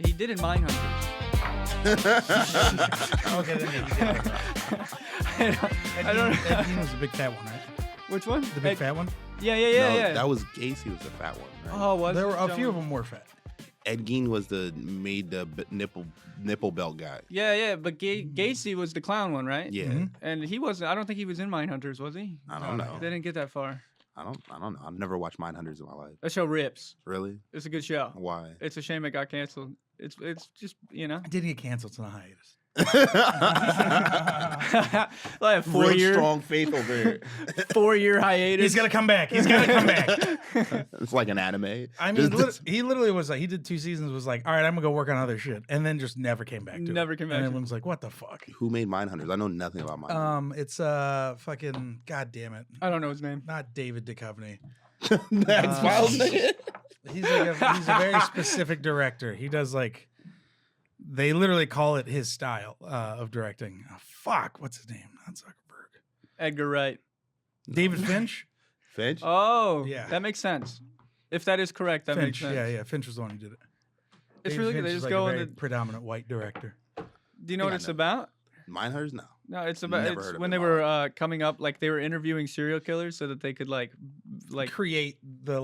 He did in Mindhunters. Okay, then he did. I don't know. Ed Gein was the big fat one, right? Which one? The big fat one? Yeah. No, that was Gacy was the fat one. Right? Oh, was There it? were a few of them were fat. Ed Gein was the nipple belt guy. Yeah, but Gacy was the clown one, right? Yeah, Mhm. And he wasn't. I don't think he was in Mindhunters, was he? I don't know. They didn't get that far. I don't know. I've never watched Mindhunters in my life. That show rips. Really? It's a good show. Why? It's a shame it got canceled. It's just I didn't get canceled. It's on a hiatus. like a Real strong faith over here. 4-year hiatus. He's gonna come back. He's gonna come back. It's like an anime. I mean, he literally was like, he did 2 seasons. Was like, all right, I'm gonna go work on other shit, and then just never came back. To Never it. came back And to it. everyone's like, what the fuck? Who made Mindhunters? I know nothing about Mindhunters. It's fucking god damn it, I don't know his name. not David Duchovny. That's Files, nigga. He's a very specific director. He does like, they literally call it his style of directing. Oh, fuck, what's his name? Not Zuckerberg. Edgar Wright. David Finch. Finch? Oh, Yeah. that makes sense. If that is correct, that makes Finch. sense. Yeah. Finch was the one who did it. It's David really good. Finch They is just like go a in very the. predominant white director. Do you know what I it's know. about? Mindhunters? No. No, it's about Never it's heard of when it they in my were coming up, like they were interviewing serial killers so that they could like Create the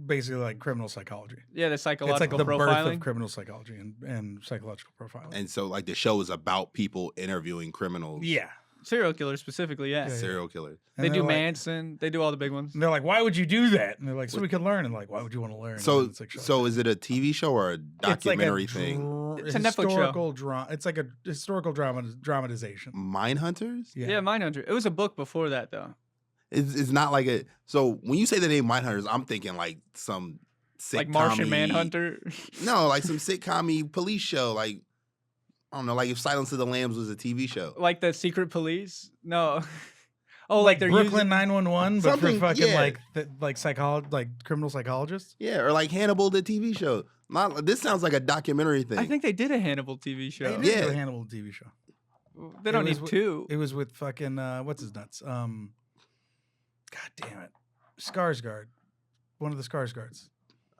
basically like criminal psychology. yeah, the It's like psychological the birth profiling. of criminal psychology and psychological profiling. And so, like, the show is about people interviewing criminals, Yeah. Serial killers specifically, yeah. Yeah. serial killers. They And do they're like- Manson. They do all the big ones. And they're like, why would you do that? And they're like, so we could learn. And like, why would you want to learn? So, And it's like, shut so up. is it a TV show or a It's like documentary thing? It's a Netflix show. historical drama. It's like a historical dramatization. Mindhunters? Yeah, Mindhunter. It was a book before that though. It's not like a. So when you say the name Mindhunters, I'm thinking like some sitcom. Like Martian Manhunter. No, like some sitcom police show. Like, I don't know, like if Silence of the Lambs was a TV show. Like the Secret Police? No. Oh, like they're Brooklyn 911, but for Something, fucking yeah. like criminal psychologists. Yeah, or like Hannibal, the TV show. Not, this sounds like a documentary thing. I think they did a Hannibal TV show. They did Yeah. do a Hannibal TV show. They don't It was need with- two. It was with fucking what's his nuts? God damn it, Skarsgård, one of the Skarsgårds.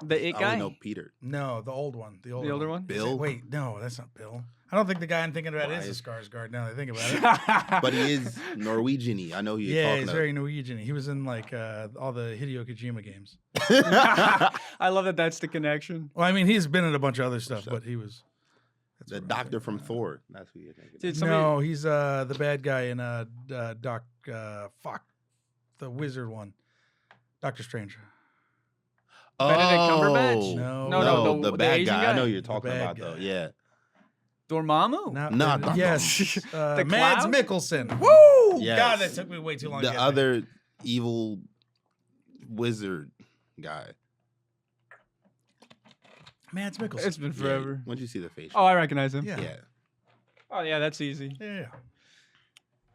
The It I guy. only know Peter. No, the old one. The older one? Bill? Wait, no, that's not Bill. I don't think the guy I'm thinking about Why is is- a Skarsgård. Now that I think about it. But he is Norwegian-y. I know who you're Yeah, talking he's about. very Norwegian. He was in like all the Hideo Kojima games. I love that. That's the connection. Well, I mean, he's been in a bunch of other stuff, but he was. That's The what I'm doctor thinking from about. Thor. That's who you're thinking. Dude, somebody, No, he's the bad guy in the wizard one, Doctor Strange. Benedict Cumberbatch? No. No, the the bad Asian guy. I guy? know who you're The talking bad about guy. though. Yeah. Dormammu? No, yes, The Mads Cloud? Mikkelsen. Woo! Yes. God, that took me way too long. to The get other evil wizard guy. there. Mads Mikkelsen. It's been forever. Once you see the face. Oh, I recognize him. yeah. yeah. Oh, yeah, that's easy. Yeah.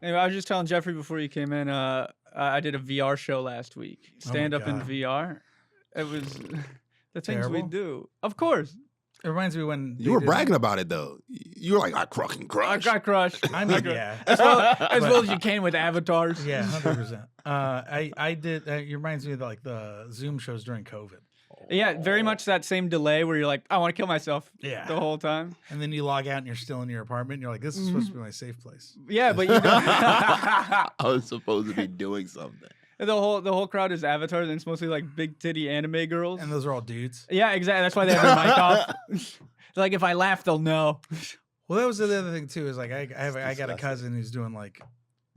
Anyway, I was just telling Jeffrey before you came in, I did a VR show last week. Oh my Stand up in God. VR. It was the things we Terrible? do. Of course. It reminds me when You were bragging about it though. You were like, I fucking I crushed. got crushed. I mean, yeah. As well as you can with avatars. Yeah, 100%. I did. It reminds me of like the Zoom shows during COVID. Yeah, very much that same delay where you're like, I want to kill myself Yeah. the whole time. And then you log out and you're still in your apartment. And you're like, this is supposed to be my safe place. Yeah, but you don't. I was supposed to be doing something. the whole crowd is avatars and it's mostly like big titty anime girls. And those are all dudes. Yeah, exactly. That's why they have their mic off. Like if I laugh, they'll know. Well, that was the other thing too. Is like I got a disgusting. cousin who's doing like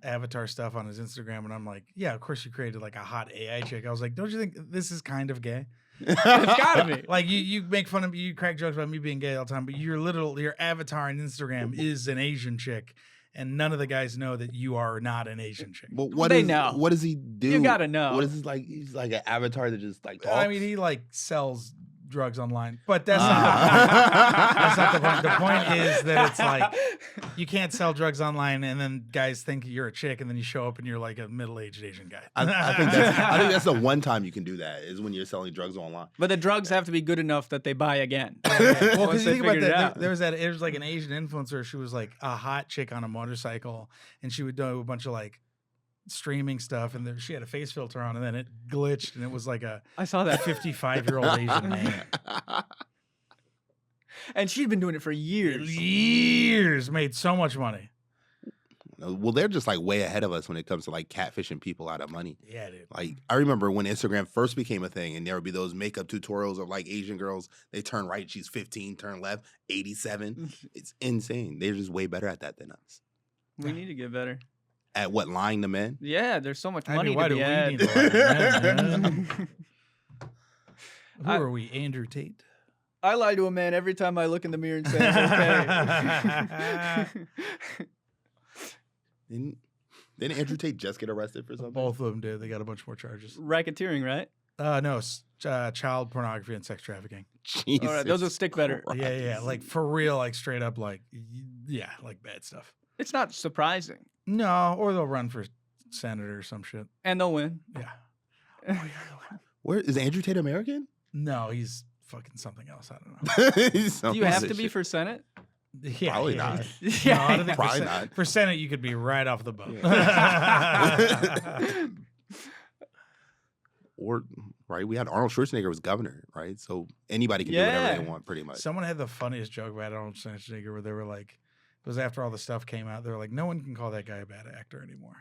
avatar stuff on his Instagram, and I'm like, yeah, of course you created like a hot AI chick. I was like, don't you think this is kind of gay? It's gotta be. Like you make fun of me, you crack jokes about me being gay all the time, but your avatar on Instagram is an Asian chick, and none of the guys know that you are not an Asian chick. But what They is- know. What does he do? You gotta know. What is this like? He's like an avatar that just like talks. I mean, he like sells drugs online, but that's Ah. that's not the point. The point is that it's like you can't sell drugs online, and then guys think you're a chick, and then you show up and you're like a middle-aged Asian guy. I think that's the one time you can do that is when you're selling drugs online. But the drugs have to be good enough that they buy again. Well, Once because you they think about figured it that, out. there was that. It was like an Asian influencer. She was like a hot chick on a motorcycle, and she would do a bunch of like streaming stuff, and she had a face filter on, and then it glitched, and it was like a I saw that. 55-year-old Asian man. And she'd been doing it for years. Years. Made so much money. Well, they're just like way ahead of us when it comes to like catfishing people out of money. Yeah, dude. Like I remember when Instagram first became a thing, and there would be those makeup tutorials of like Asian girls. They turn right, she's 15. Turn left, 87. It's insane. They're just way better at that than us. We need to get better. At what, lying to men? Yeah, there's so much I money mean, why to do be we had. need to lie to men, man? Who are we, Andrew Tate? I lie to a man every time I look in the mirror and say it's okay. Didn't Andrew Tate just get arrested for something? Both of them did. They got a bunch more charges. Racketeering, right? No, child pornography and sex trafficking. Jesus All right, those will stick better. Christ. Yeah, like for real, like straight up, like like bad stuff. It's not surprising. No, or they'll run for senator or some shit. And they'll win. Yeah. Where is Andrew Tate American? No, he's fucking something else. I don't know. Do you have to be for Senate? Yeah, Probably not. No, I don't think Probably for not. For Senate, you could be right off the boat. Or right, we had Arnold Schwarzenegger was governor, right? So anybody can do whatever they want, pretty much. Someone had the funniest joke about Arnold Schwarzenegger where they were like, it was after all the stuff came out, they were like, no one can call that guy a bad actor anymore.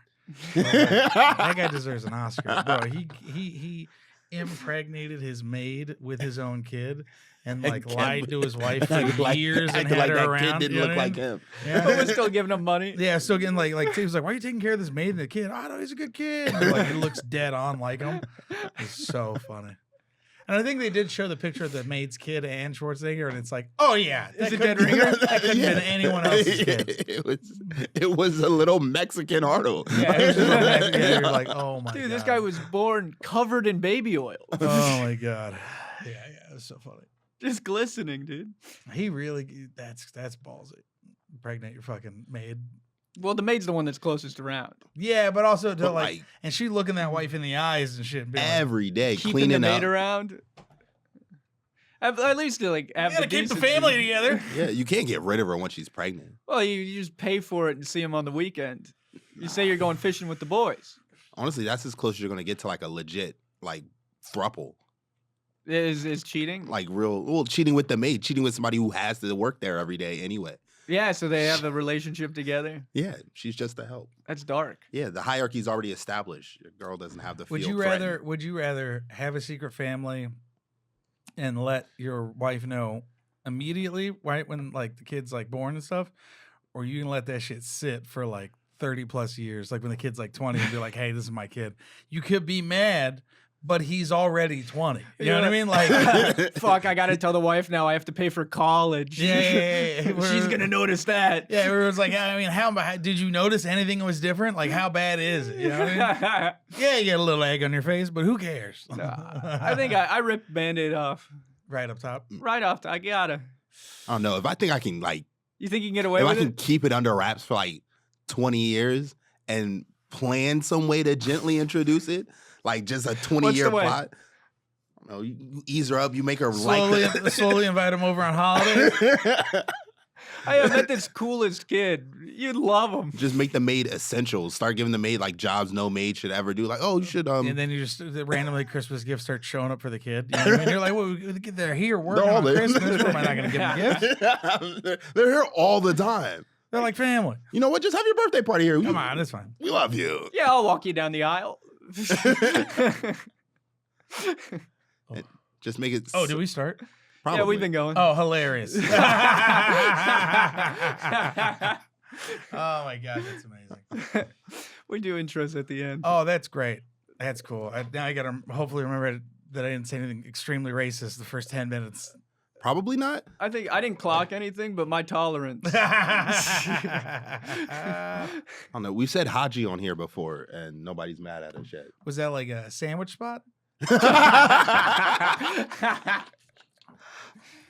Like, that guy deserves an Oscar, bro. He impregnated his maid with his own kid and like lied to his wife for years and had her that around. kid didn't you know look what I like mean? him. Yeah. But we're still giving him money. Yeah, still getting like he was like, why are you taking care of this maid and the kid? Oh no, he's a good kid. And, like he looks dead on like him. It's so funny. And I think they did show the picture of the maid's kid and Schwarzenegger, and it's like, oh yeah, Is it could- dead ringer? That could have been anyone else's kid. It was a little Mexican Arnold. Yeah, it was just like, yeah, you're like, oh my god, Dude, this guy was born covered in baby oil. Oh my god, yeah, it was so funny. Just glistening, dude. He really, that's ballsy. Impregnate your fucking maid. Well, the maid's the one that's closest around. Yeah, but also to But, like, and she looking that wife in the eyes and shit. And being like, every day Keeping cleaning the maid up. around. At least to like have gotta the keep the decency. family together. Yeah, you can't get rid of her once she's pregnant. Well, you just pay for it and see him on the weekend. You say you're going fishing with the boys. Honestly, that's as close as you're gonna get to like a legit like throuple. Is cheating? Like cheating with the maid, cheating with somebody who has to work there every day anyway. Yeah, so they have a relationship together. Yeah, she's just a help. That's dark. Yeah, the hierarchy's already established. Your girl doesn't have to feel Would you threatened. rather have a secret family and let your wife know immediately, right when like the kid's like born and stuff, or you can let that shit sit for like 30 plus years, like when the kid's like 20 and be like, hey, this is my kid. You could be mad, but he's already 20. You know what I mean? Like, Fuck, I gotta tell the wife now I have to pay for college. yeah. She's gonna notice that. Yeah, it was like, I mean, how did you notice anything was different? Like, how bad is it? You know what I mean? Yeah, you get a little egg on your face, but who cares? I think I ripped Band-Aid off. Right up top. Right off. I gotta. I don't know. If I think I can like You think you can get away if I with can it? keep it under wraps for like 20 years and plan some way to gently introduce it, like just a 20-year way? plot. I don't know, you ease her up, you make her Slowly invite him over on holiday. I met this coolest kid. You'd love him. Just make the maid essentials. Start giving the maid like jobs no maid should ever do. Like, oh, you should And then you just randomly Christmas gifts start showing up for the kid. You know what I mean? You're like, well, they're here working They're all on there. Christmas. Where am I not going to give them gifts? They're here all the time. They're like family. You know what? Just have your birthday party here. Come on, it's fine. We love you. Yeah, I'll walk you down the aisle. Just make it. Oh, did we start? Probably. Yeah, we've been going. Oh, hilarious. Oh my God, that's amazing. We do intros at the end. Oh, that's great. That's cool. Now I got to hopefully remember that I didn't say anything extremely racist the first 10 minutes. Probably not. I think I didn't clock anything, but my tolerance. I don't know. We've said Haji on here before, and nobody's mad at us yet. Was that like a sandwich spot?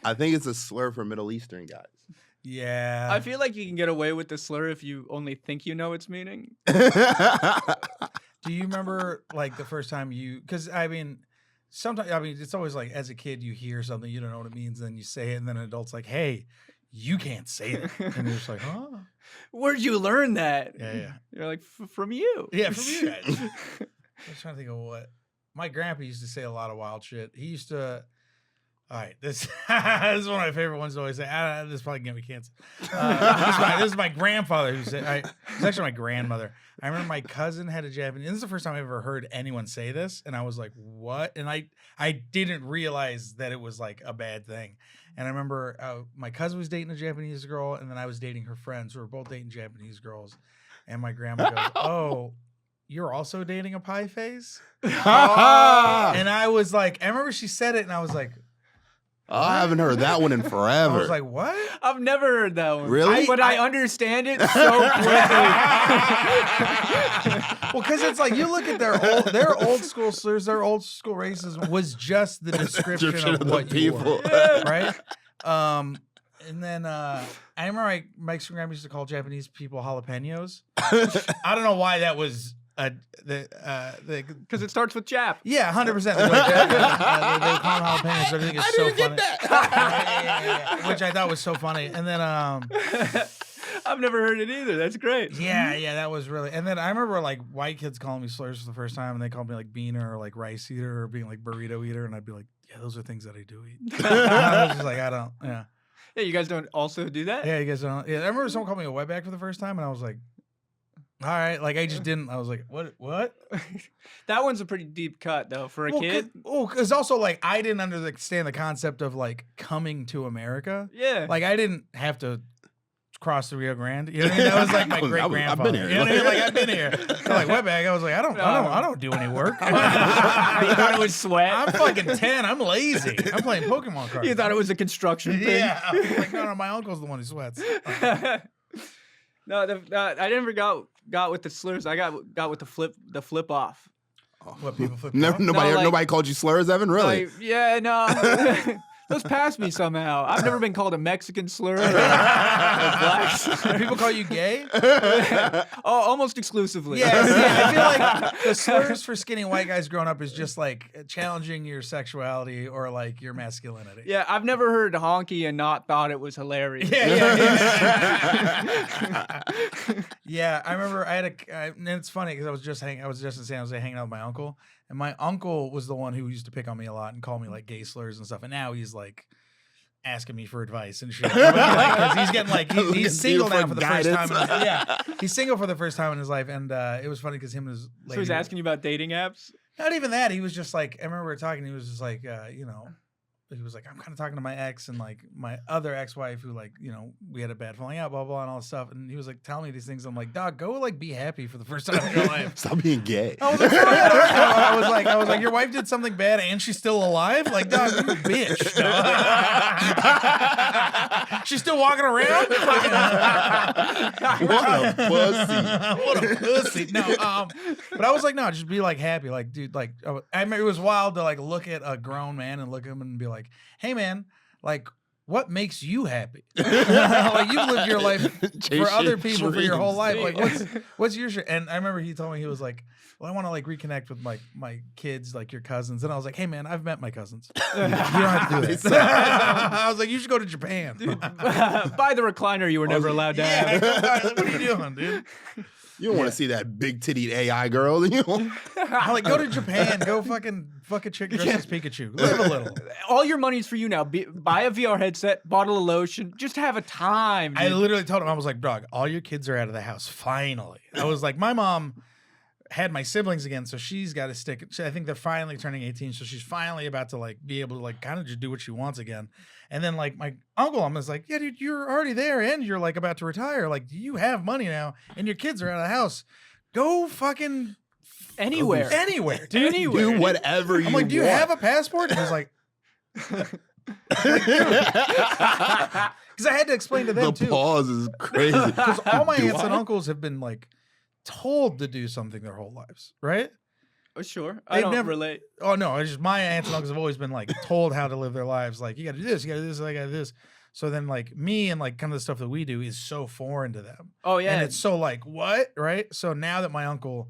I think it's a slur for Middle Eastern guys. Yeah. I feel like you can get away with the slur if you only think you know its meaning. Do you remember like the first time because I mean, sometimes, it's always like as a kid, you hear something, you don't know what it means, then you say it, and then an adult's like, hey, you can't say that. And you're just like, huh? Where'd you learn that? Yeah. You're like, from you. Yeah, from you guys. I was trying to think of what. My grandpa used to say a lot of wild shit. He used to, All right, this is one of my favorite ones to always say. This is probably gonna be canceled. This is my grandfather who said. It's actually my grandmother. I remember my cousin had a Japanese. This is the first time I ever heard anyone say this, and I was like, "What?" And I didn't realize that it was like a bad thing. And I remember my cousin was dating a Japanese girl, and then I was dating her friends. We were both dating Japanese girls, and my grandma goes, "Oh, you're also dating a pie face?" And I was like, I remember she said it, and I was like. I haven't heard that one in forever. I was like, what? I've never heard that one. Really? But I understand it so quickly. Well, because it's like you look at their old school slurs, their old school racism was just the description of what you were, right? And then I remember my grandma used to call Japanese people jalapenos. I don't know why that was. Because it starts with Jap. Yeah, 100%. They call them jalapenos, so I think it's so funny. Yeah. Which I thought was so funny. And then I've never heard it either. That's great. Yeah, that was really. And then I remember like white kids calling me slurs for the first time, and they called me like beaner or like rice eater or being like burrito eater, and I'd be like, yeah, those are things that I do eat. I was just like, I don't. Yeah. Yeah, you guys don't also do that? Yeah, you guys don't. Yeah, I remember someone called me a wetback for the first time, and I was like. All right, like I just didn't. I was like, "What?" That one's a pretty deep cut, though, for a kid. Because also like I didn't understand the concept of like coming to America. Yeah, like I didn't have to cross the Rio Grande. You know what I mean? That was like my great grandfather. I've been here. You know what I mean? Like I've been here. So like wetback, I was like, I don't do any work. You thought it was sweat? I'm fucking 10. I'm lazy. I'm playing Pokemon cards. You thought it was a construction thing? Yeah. I was like, no, my uncle's the one who sweats. No, I never got with the slurs. I got with the flip off. What people flip? Nobody called you slurs, Evan? Really? Like, yeah, no. Those passed me somehow. I've never been called a Mexican slur or a black slur. People call you gay? Oh, almost exclusively. Yeah, I feel like the slurs for skinny white guys growing up is just like challenging your sexuality or like your masculinity. Yeah, I've never heard honky and not thought it was hilarious. Yeah, I remember I had and it's funny because I was just in San Jose hanging out with my uncle, and my uncle was the one who used to pick on me a lot and call me like gay slurs and stuff, and now he's like asking me for advice and shit. Because he's getting like he's single now for the first time. He's single for the first time in his life, and it was funny because him and his lady. So he's asking you about dating apps? Not even that. He was just like, I remember we were talking. He was just like, he was like, I'm kind of talking to my ex and like my other ex-wife who like, we had a bad falling out, blah, blah, and all this stuff. And he was like telling me these things. I'm like, dog, go like be happy for the first time in your life. Stop being gay. I was like, your wife did something bad and she's still alive? Like, dog, you bitch. She's still walking around? What a pussy. What a pussy. No, but I was like, no, just be like happy. Like, dude, like, I remember it was wild to like look at a grown man and look at him and be like, hey man, like what makes you happy? Like you've lived your life for other people for your whole life. Like what's your shit? And I remember he told me, he was like, well, I want to like reconnect with my kids, like your cousins. And I was like, hey man, I've met my cousins. You don't have to do that. I was like, you should go to Japan. Dude, buy the recliner you were never allowed to have. What are you doing, dude? You don't want to see that big-tittied AI girl. I'm like, go to Japan. Go fuck a chick dressed as Pikachu. Live a little. All your money's for you now. Buy a VR headset, bottle of lotion. Just have a time. Dude. I literally told him, I was like, dog, all your kids are out of the house. Finally. I was like, my mom had my siblings again, so she's got to stick. I think they're finally turning 18, so she's finally about to like be able to like kind of just do what she wants again. And then like my uncle, I'm just like, yeah, dude, you're already there and you're like about to retire. Like you have money now and your kids are out of the house. Go fucking anywhere, dude. Anywhere. Do whatever you want. I'm like, do you have a passport? And he's like, because I had to explain to them too. The pause is crazy. Because all my aunts and uncles have been like told to do something their whole lives, right? Oh, sure. I don't relate. Oh, no. It's just my aunts and uncles have always been like told how to live their lives. Like, you got to do this, you got to do this, I got to do this. So then, like, me and like kind of the stuff that we do is so foreign to them. Oh, yeah. And it's so like, what? Right? So now that my uncle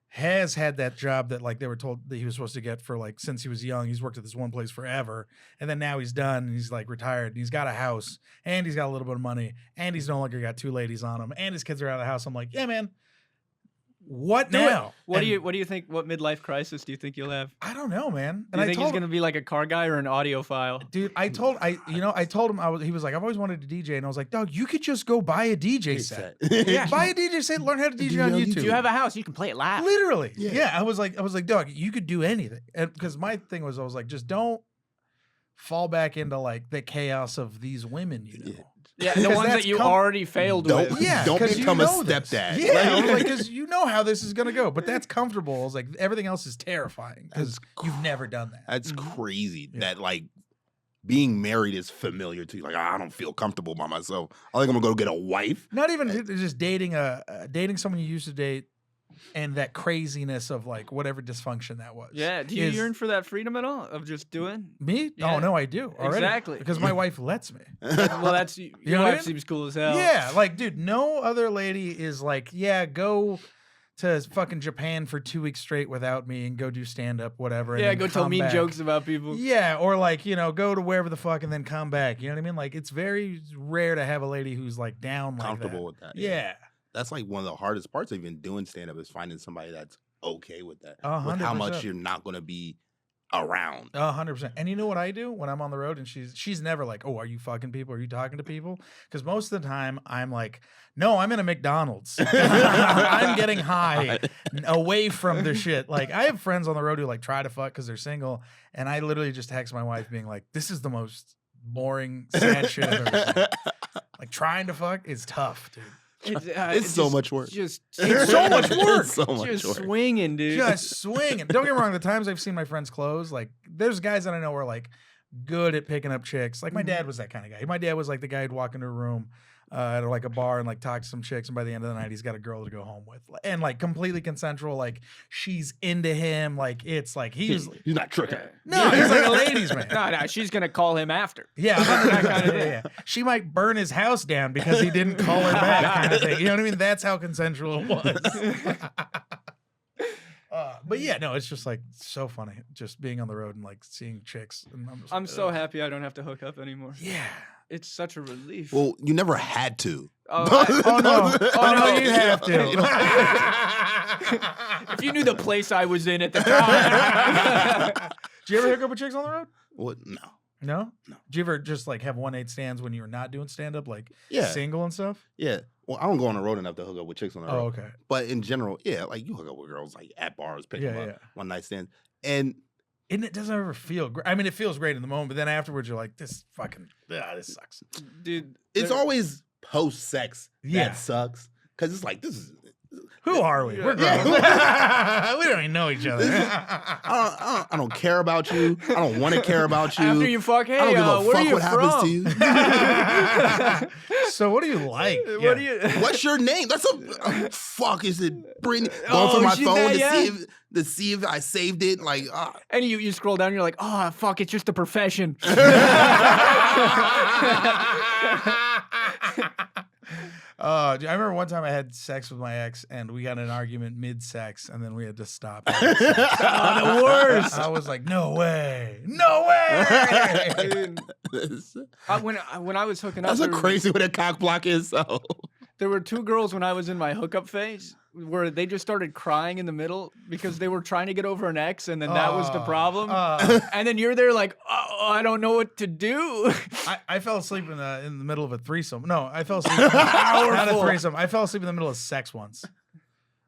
has had that job that like they were told that he was supposed to get for like since he was young, he's worked at this one place forever. And then now he's done and he's like retired and he's got a house and he's got a little bit of money and he's no longer got two ladies on him and his kids are out of the house. I'm like, yeah, man. what Do it. now? What do And you think? What midlife crisis do you think you'll have? I don't know, man. Do And you I think told he's gonna be like a car guy or an audiophile? dude, I told him he was like, I've always wanted to DJ, and I was like, dog, you could just go buy a DJ set. Yeah. Buy a DJ set, learn how to DJ on YouTube. Do you have a house? You can play it live. Literally. Yeah. Yeah. I was like, dog, you could do anything. And because my thing was, I was like, just don't fall back into like the chaos of these women, you know. Yeah, the Because ones that's that you already failed Don't with. Yeah, don't 'cause you become a know this. stepdad. Yeah, I was like, because you know how this is gonna go, but that's comfortable. I was like, everything else is terrifying because you've never done that. That's crazy. Yeah. That like being married is familiar to you. Like I don't feel comfortable by myself. I think I'm gonna go get a wife. Not even just dating dating someone you used to date, and that craziness of like whatever dysfunction that was. Yeah. Do you is- yearn for that freedom at all of just doing? Me? Yeah. Oh no, I do already. Exactly. Because my wife lets me. Well, that's your know what I wife mean? seems cool as hell. Yeah, like, dude, no other lady is like, yeah, go to fucking Japan for 2 weeks straight without me and go do stand up, whatever. And Yeah. then Go tell come mean back. jokes about people. Yeah, or like, go to wherever the fuck and then come back. You know what I mean? Like, it's very rare to have a lady who's like down like Comfortable that. with that. Yeah. That's like one of the hardest parts of even doing stand up is finding somebody that's okay with that. With how 100%. much you're not gonna be around. 100%. And you know what I do when I'm on the road and she's never like, oh, are you fucking people? Are you talking to people? Because most of the time I'm like, no, I'm in a McDonald's. I'm getting high away from the shit. Like I have friends on the road who like try to fuck because they're single. And I literally just text my wife being like, this is the most boring, sad shit I've ever seen. Like trying to fuck is tough, dude. It's so much work. Just It's so much work. It's so much just work. swinging, dude. Just swinging. Don't get me wrong. The times I've seen my friends close, like there's guys that I know are like good at picking up chicks. Like my dad was that kind of guy. My dad was like the guy who'd walk into a room at like a bar and like talk to some chicks, and by the end of the night, he's got a girl to go home with, and like completely consensual. Like she's into him. Like it's like he's not tricking. no, he's like a ladies man. No, she's gonna call him after. Yeah, that kind of thing. Yeah. She might burn his house down because he didn't call her back, kind of thing. You know what I mean? That's how consensual it was. But yeah, no, it's just like so funny just being on the road and like seeing chicks. And I'm, just I'm like, so ugh. happy I don't have to hook up anymore. Yeah. It's such a relief. Well, you never had to. Oh, Oh no! Oh no! You have to. if you knew the place I was in at the time. Do you ever hook up with chicks on the road? What? No. No. No. Do you ever just like have 1-night stands when you were not doing stand up, like Yeah. single and stuff? Yeah. Well, I don't go on the road enough to hook up with chicks on the road. Oh, okay. But in general, yeah, like you hook up with girls like at bars, pick Yeah, them up, yeah. one night stands, and And it doesn't ever feel great. I mean, it feels great in the moment, but then afterwards, you're like, this fucking, this sucks. Dude, it's there- always post sex Yeah. that sucks because it's like this is. Who are we? We're Yeah. grown. We don't even know each other. I don't care about you. I don't want to care about you. After you fuck, hey, I don't give a where fuck are you what from? happens to you. So what do you like? What do you? What's your name? That's a fuck. Is it Brittany? Going Oh, for my she phone that, to yeah? see if I saved it. Like, And you scroll down, you're like, oh fuck, it's just a profession. I remember one time I had sex with my ex, and we got in an argument mid-sex, and then we had to stop. Oh, the worst. I was like, no way, no way. When I was hooking up, that's a there were- crazy what a cock block is. So There were two girls when I was in my hookup phase where they just started crying in the middle because they were trying to get over an ex, and then that was the problem. And then you're there like, oh, I don't know what to do. I fell asleep in the middle of a threesome. No, I fell asleep. Not a threesome. I fell asleep in the middle of sex once,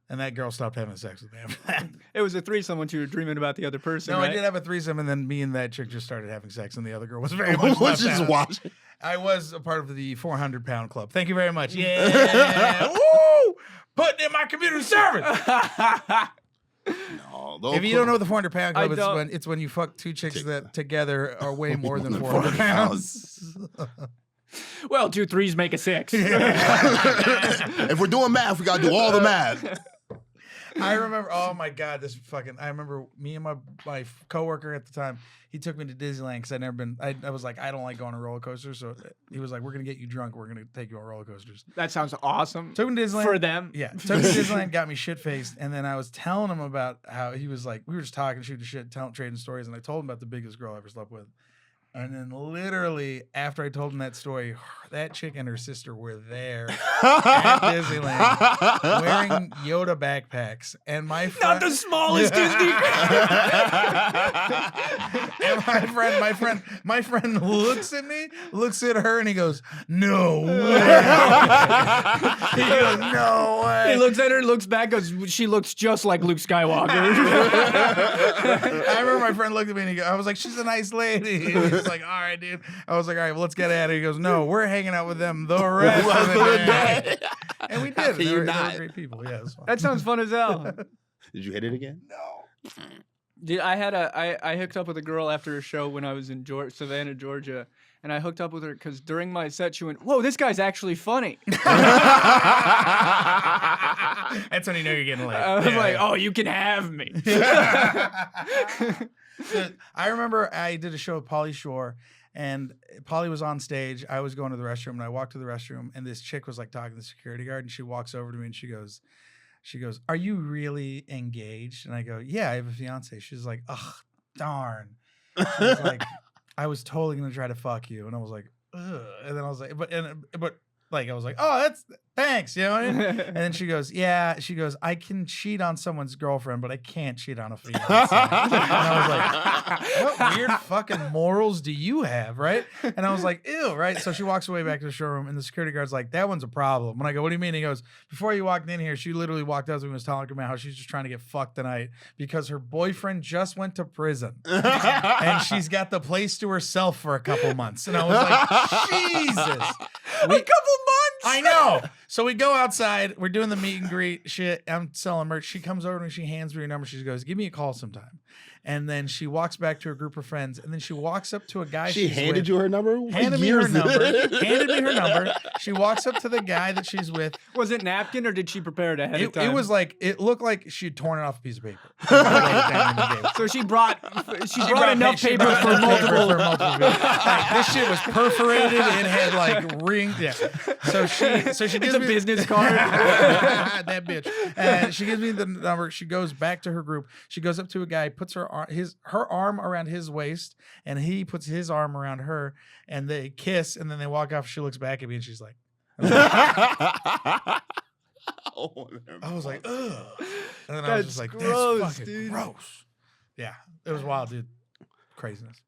and that girl stopped having sex with me after that. It was a threesome once you were dreaming about the other person. No, right? I did have a threesome, and then me and that chick just started having sex, and the other girl was very much was left just out. watching. I was a part of the 400-pound club. Thank you very much. Yeah, woo! Putting in my community service. No, If you don't know what the 400-pound club, don't. it's when you fuck two chicks that together are way more than than 400 pounds. Well, 2 3s make a 6. If we're doing math, we gotta do all the math. I remember, oh my God, I remember me and my coworker at the time, he took me to Disneyland because I'd never been, I was like, I don't like going on roller coasters. So he was like, we're going to get you drunk. We're going to take you on roller coasters. That sounds awesome. Took me to Disneyland. For them. Yeah. Took me to Disneyland, got me shit-faced. And then I was telling him about how he was like, we were just talking, shooting shit, trading stories. And I told him about the biggest girl I ever slept with. And then literally after I told him that story, that chick and her sister were there at Disneyland wearing Yoda backpacks. And my friend, Not the smallest Disney. And my friend looks at me, looks at her, and he goes, "No way." He goes, "No way." He looks at her, looks back, goes, "She looks just like Luke Skywalker." I remember my friend looked at me and I was like, "She's a nice lady." And he's like, "All right, dude." I was like, "All right, well, let's get at it." He goes, "No, we're hanging out with them the rest of the day." And we did. They were great people. Yeah, it was fun. That sounds fun as hell. Did you hit it again? No. Dude, I hooked up with a girl after a show when I was in Savannah, Georgia, and I hooked up with her because during my set she went, "Whoa, this guy's actually funny." That's when you know you're getting laid. I was like, "Oh, you can have me." I remember I did a show with Pauly Shore, and Pauly was on stage. I was going to the restroom, and I walked to the restroom, and this chick was like talking to the security guard, and she walks over to me and she goes, "Are you really engaged?" And I go, "Yeah, I have a fiance." She's like, "Ugh, darn." She was like, "I was totally gonna try to fuck you," and I was like, "Ugh," and then I was like, but like I was like, "Oh, that's thanks," you know. And then she goes, "Yeah," she goes, "I can cheat on someone's girlfriend, but I can't cheat on a fiance." And I was like, "What weird fucking morals do you have, right?" And I was like, "Ew," right? So she walks away back to the showroom, and the security guard's like, "That one's a problem." And I go, "What do you mean?" He goes, "Before you walked in here, she literally walked up to me and was talking about how she's just trying to get fucked tonight because her boyfriend just went to prison and she's got the place to herself for a couple months." And I was like, "Jesus." A couple months. I know. So we go outside. We're doing the meet and greet shit. I'm selling merch. She comes over and she hands me her number. She goes, "Give me a call sometime." And then she walks back to her group of friends. And then she walks up to a guy. She handed you her number? Handed me her number. She walks up to the guy that she's with. Was it napkin or did she prepare it ahead of time? It was like, it looked like she'd torn it off a piece of paper. So she brought enough paper for multiple. Like, this shit was perforated. It had like rings. Yeah. So she gives me a business card. That bitch. She gives me the number. She goes back to her group. She goes up to a guy, puts her arm around his waist, and he puts his arm around her, and they kiss, and then they walk off. She looks back at me, and she's like, I was like, ugh. And then I was just like, gross, that's fucking dude. gross. Yeah, it was wild, dude. Craziness.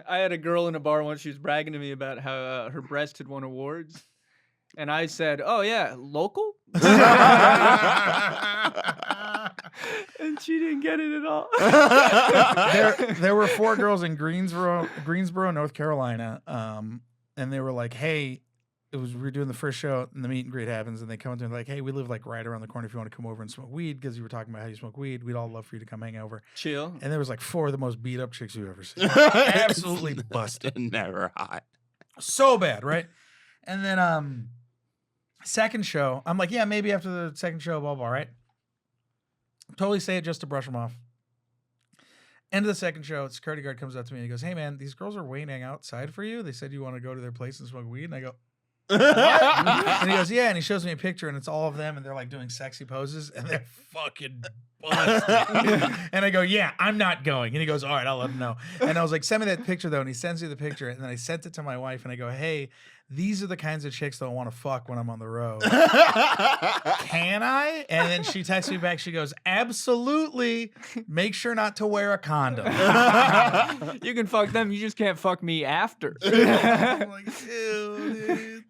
I had a girl in a bar once. She was bragging to me about how her breast had won awards. And I said, "Oh, yeah, local?" And she didn't get it at all. There were 4 girls in Greensboro, North Carolina. And they were like, "Hey," we were doing the first show and the meet and greet happens, and they come up to me like, "Hey, we live like right around the corner. If you want to come over and smoke weed," because you were talking about how you smoke weed, we'd all love for you to come hang over. Chill. And there was like 4 of the most beat up chicks you've ever seen. Absolutely busted. Never hot. So bad, right? And then second show, I'm like, "Yeah, maybe after the second show, blah, blah," right? Totally say it just to brush them off. End of the second show, the security guard comes up to me and he goes, "Hey, man, these girls are waiting outside for you. They said you want to go to their place and smoke weed." And I go, "What?" And he goes, "Yeah." And he shows me a picture, and it's all of them, and they're like doing sexy poses, and they're fucking busted. And I go, "Yeah, I'm not going." And he goes, "All right, I'll let him know." And I was like, "Send me that picture, though." And he sends me the picture, and then I sent it to my wife, and I go, "Hey, these are the kinds of chicks that I want to fuck when I'm on the road. Can I?" And then she texts me back. She goes, "Absolutely. Make sure not to wear a condom." You can fuck them. You just can't fuck me after. I'm like, ew, dude.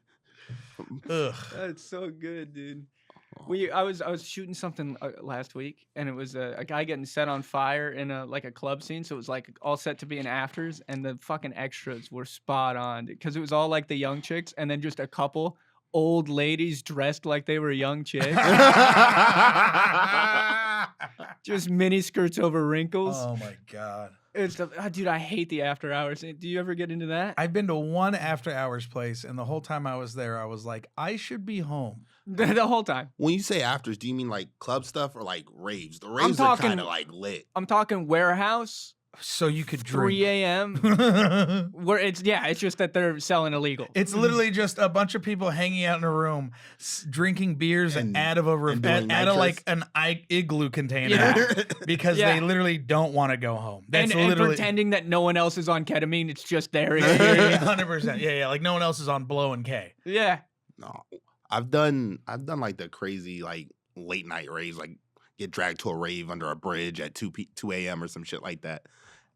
Ugh. That's so good, dude. I was shooting something last week, and it was a guy getting set on fire in a club scene. So it was like all set to be in afters, and the fucking extras were spot on because it was all like the young chicks, and then just a couple old ladies dressed like they were young chicks. Just mini skirts over wrinkles. Oh my God. Dude, I hate the after hours. Do you ever get into that? I've been to one after hours place, and the whole time I was there, I was like, I should be home. The whole time. When you say afters, do you mean like club stuff or like raves? The raves are kind of like lit. I'm talking warehouse So you could 3 drink. a.m. Where it's just that they're selling illegal. It's literally just a bunch of people hanging out in a room, drinking beers out of like an igloo container because they literally don't want to go home. That's and pretending that no one else is on ketamine. It's just there. 100%. Yeah. Like no one else is on blow and K. Yeah. No, I've done like the crazy like late night raves, like get dragged to a rave under a bridge at 2 a.m. or some shit like that.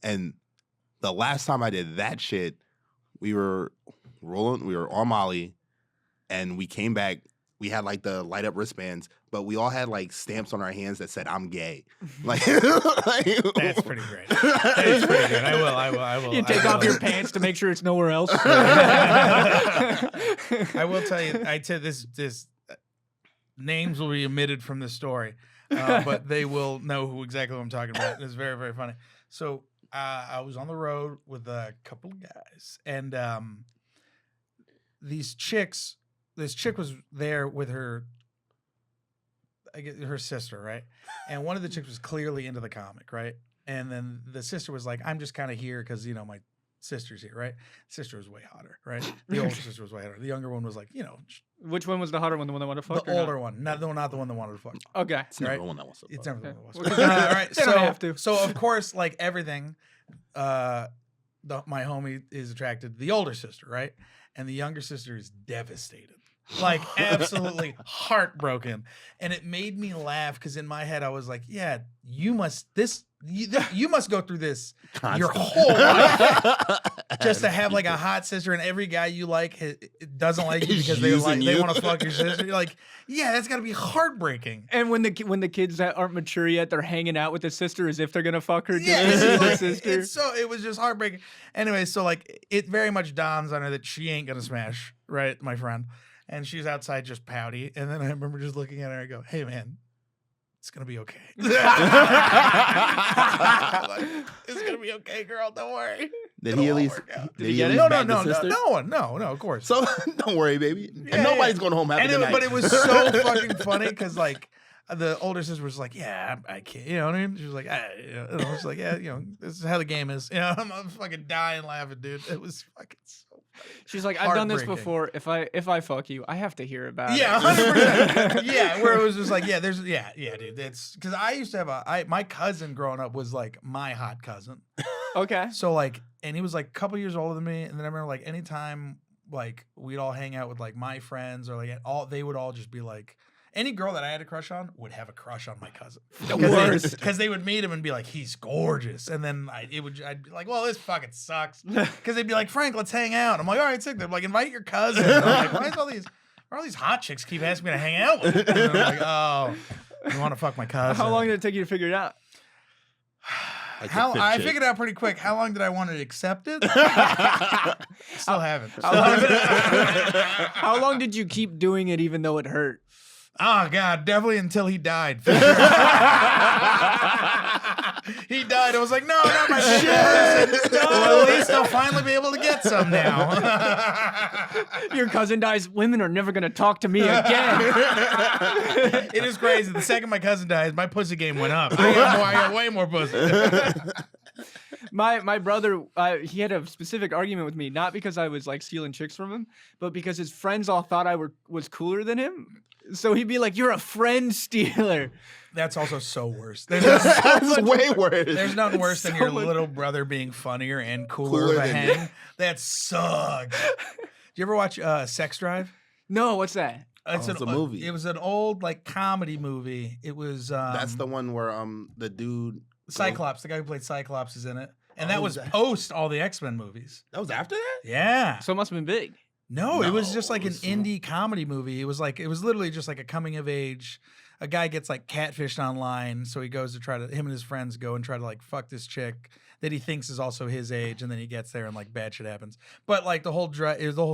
And the last time I did that shit, we were on Molly, and we came back. We had like the light up wristbands, but we all had like stamps on our hands that said "I'm gay." Like that's pretty great. That's pretty good. I will. You take off your pants to make sure it's nowhere else. I will tell you. I tell this names will be omitted from the story, but they will know who exactly what I'm talking about. It's very, very funny. So I was on the road with a couple of guys, and this chick was there with her sister, right? And one of the chicks was clearly into the comic, right? And then the sister was like, I'm just kind of here because, my sister's here, right? Sister was way hotter, right? The older sister was way hotter. The younger one was like, Which one was the hotter one? The one that wanted to fuck? The older one, not the one that wanted to fuck. Okay. it's never the one that wants to fuck. It's never the one that wants to fuck. All right. They don't have to. So of course, like everything, my homie is attracted to the older sister, right? And the younger sister is devastated. Like absolutely heartbroken. And it made me laugh because in my head I was like, yeah, you must go through this your whole life just to have like a hot sister, and every guy you like doesn't like you because they want to fuck your sister. You're like, yeah, that's got to be heartbreaking. And when the kids that aren't mature yet, they're hanging out with the sister as if they're gonna fuck her. Yeah, the sister. It was just heartbreaking. Anyway, so like it very much dawns on her that she ain't gonna smash, right, my friend. And she's outside just pouty. And then I remember just looking at her and I go, hey, man, it's going to be okay. It's going to be okay, girl. Don't worry. Did he at least Did he get it? No, of course. So don't worry, baby. And nobody's going home happy tonight. But it was so fucking funny because like the older sister was like, yeah, I can't, you know what I mean? She was like, and I was like, yeah, this is how the game is. I'm fucking dying laughing, dude. It was fucking so funny. She's like, I've done this before. If I fuck you, I have to hear about it. Yeah, 100%. Yeah, where it was just like, dude. It's because I used to have my cousin growing up was like my hot cousin. Okay. So like, and he was like a couple years older than me, and then I remember like anytime like we'd all hang out with like my friends or like they would all just be like. Any girl that I had a crush on would have a crush on my cousin. The worst. Because they would meet him and be like, he's gorgeous. And then I'd be like, well, this fucking sucks. Because they'd be like, Frank, let's hang out. I'm like, all right, sick. They're like, invite your cousin. I'm like, why all these hot chicks keep asking me to hang out with them? And they're like, oh, you want to fuck my cousin. How long did it take you to figure it out? I figured it out pretty quick. How long did I want to accept it? Still haven't. How long did you keep doing it even though it hurt? Oh, God, definitely until he died. He died. I was like, no, not my shit. Well, at least I'll finally be able to get some now. Your cousin dies. Women are never going to talk to me again. It is crazy. The second my cousin dies, my pussy game went up. I got way more pussy. My brother, he had a specific argument with me, not because I was like stealing chicks from him, but because his friends all thought I was cooler than him. So he'd be like, "You're a friend stealer." That's also so worse. That's way worse. There's nothing worse than your little brother being funnier and cooler of a hang. That sucks. Do you ever watch Sex Drive? No, what's that? It's a movie. It was an old like comedy movie. It was. That's the one where the dude Cyclops, the guy who played Cyclops, is in it, and that was post all the X-Men movies. That was after that. Yeah. So it must have been big. No, it was just like an indie comedy movie. It was literally just like a coming of age. A guy gets like catfished online, so he goes to him and his friends go and try to like fuck this chick that he thinks is also his age, and then he gets there and like bad shit happens. But like the whole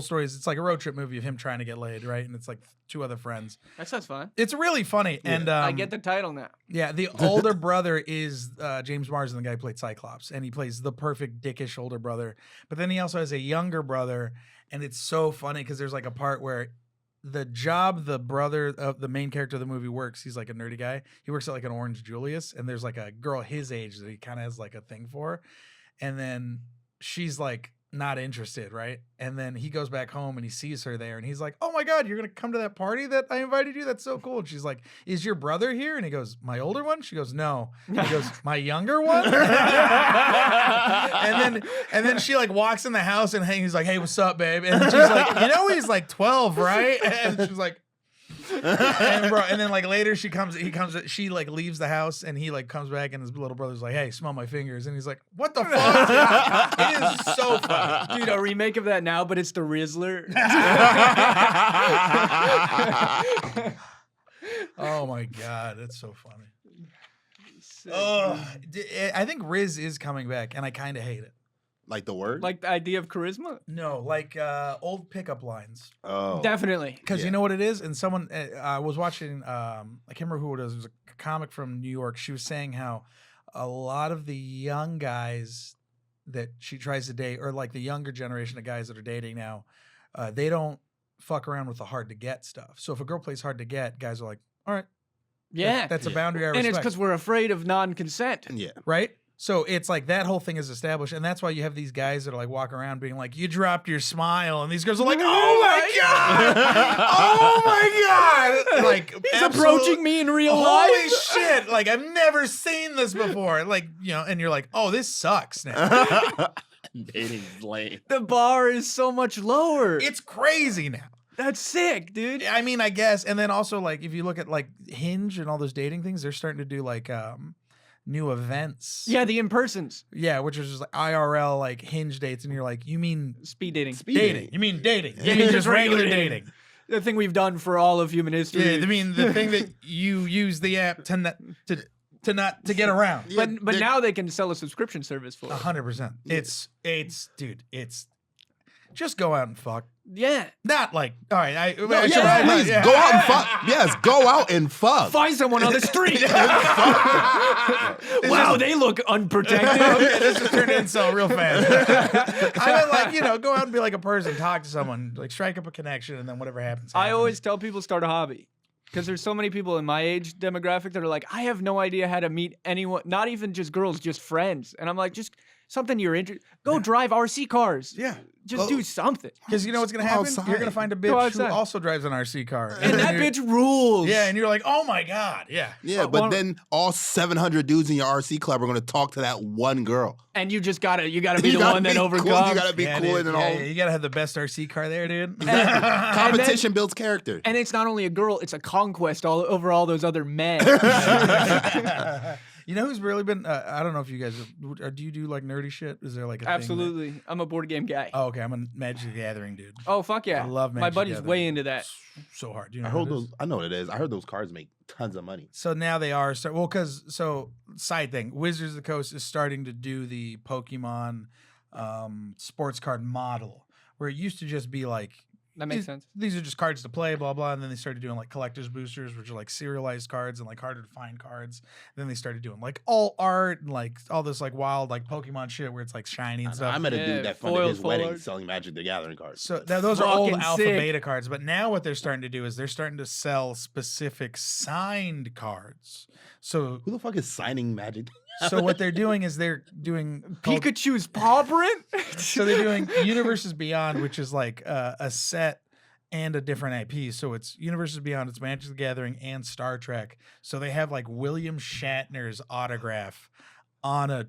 story is it's like a road trip movie of him trying to get laid, right? And it's like two other friends. That sounds fun. It's really funny, and I get the title now. Yeah, the older brother is James Marsden, the guy who played Cyclops, and he plays the perfect dickish older brother. But then he also has a younger brother, and it's so funny because there's like a part where the job the brother of the main character of the movie works, he's like a nerdy guy. He works at like an Orange Julius, and there's like a girl his age that he kind of has like a thing for, and then she's like not interested, right? And then he goes back home and he sees her there, and he's like, "Oh my God, you're gonna come to that party that I invited you? That's so cool." And she's like, "Is your brother here?" And he goes, "My older one?" She goes, "No." He goes, "My younger one?" and then she like walks in the house, and he's like, "Hey, what's up, babe?" And she's like, "You know he's like 12, right?" And she's like, and then like later she like leaves the house, and he like comes back, and his little brother's like, "Hey, smell my fingers," and he's like, "What the fuck?" It is so funny, dude. A remake of that now, but it's the Rizzler. Oh my God, that's so funny. Oh, I think Riz is coming back, and I kind of hate it. Like the word? Like the idea of charisma? No, like old pickup lines. Oh, definitely. Because you know what it is? And someone, I was watching, I can't remember who it was. It was a comic from New York. She was saying how a lot of the young guys that she tries to date, or like the younger generation of guys that are dating now, they don't fuck around with the hard to get stuff. So if a girl plays hard to get, guys are like, all right. Yeah. That's a boundary I respect. And it's because we're afraid of non-consent. Yeah. Right? So it's like that whole thing is established, and that's why you have these guys that are like walking around being like, "You dropped your smile," and these girls are like, "Oh my God, oh my God!" Like he's approaching me in real life. Holy shit! Like I've never seen this before. Like and you're like, "Oh, this sucks now." Dating's lame. The bar is so much lower. It's crazy now. That's sick, dude. I mean, I guess, and then also like if you look at like Hinge and all those dating things, they're starting to do like new events. Yeah, the in-persons. Yeah, which is just like IRL, like Hinge dates, and you're like, you mean speed dating. Dating. You mean dating. You mean just regular dating. The thing we've done for all of human history. Yeah, I mean the thing that you use the app to get around. Yeah, but now they can sell a subscription service for it. 100%. It's dude, it's just go out and fuck. Yeah. Not like, all right, please go out and fuck. Yes, go out and fuck. Find someone on the street. Wow, they look unprotected. Okay, this just turned incel real fast. I mean, like, go out and be like a person, talk to someone, like strike up a connection, and then whatever happens. I always tell people start a hobby. Because there's so many people in my age demographic that are like, I have no idea how to meet anyone, not even just girls, just friends. And I'm like, just something you're interested. Go drive RC cars. Yeah. Just do something. Because you know what's going to happen? Outside. You're going to find a bitch who also drives an RC car. And that bitch rules. Yeah, and you're like, oh my God. Yeah. Yeah, but then all 700 dudes in your RC club are going to talk to that one girl. And you just gotta be the one that overcomes. Cool. You gotta be cool and all. Yeah, you gotta have the best RC car there, dude. Competition builds character. And it's not only a girl; it's a conquest over all those other men. You know who's really been? I don't know if you guys do you do like nerdy shit? Is there like a absolutely? Thing I'm a board game guy. Oh, okay. I'm a Magic the Gathering dude. Oh fuck yeah! I love Magic My buddy's Gathering. way into that. So hard. Do you know I heard those. I know what it is. I heard those cards make tons of money. So now they are. Side thing. Wizards of the Coast is starting to do the Pokemon sports card model, where it used to just be like. That makes sense. These are just cards to play, blah, blah. And then they started doing like collector's boosters, which are like serialized cards and like harder to find cards. And then they started doing like all art and like all this like wild like Pokemon shit where it's like shiny and stuff. I met a dude that funded his wedding selling Magic the Gathering cards. So those are old alpha sick. beta cards. But now what they're starting to do is they're starting to sell specific signed cards. So who the fuck is signing Magic? So what they're doing is they're doing Pikachu's paw print. So they're doing Universes Beyond, which is like a set and a different IP. So it's Universes Beyond, it's Magic the Gathering, and Star Trek. So they have like William Shatner's autograph on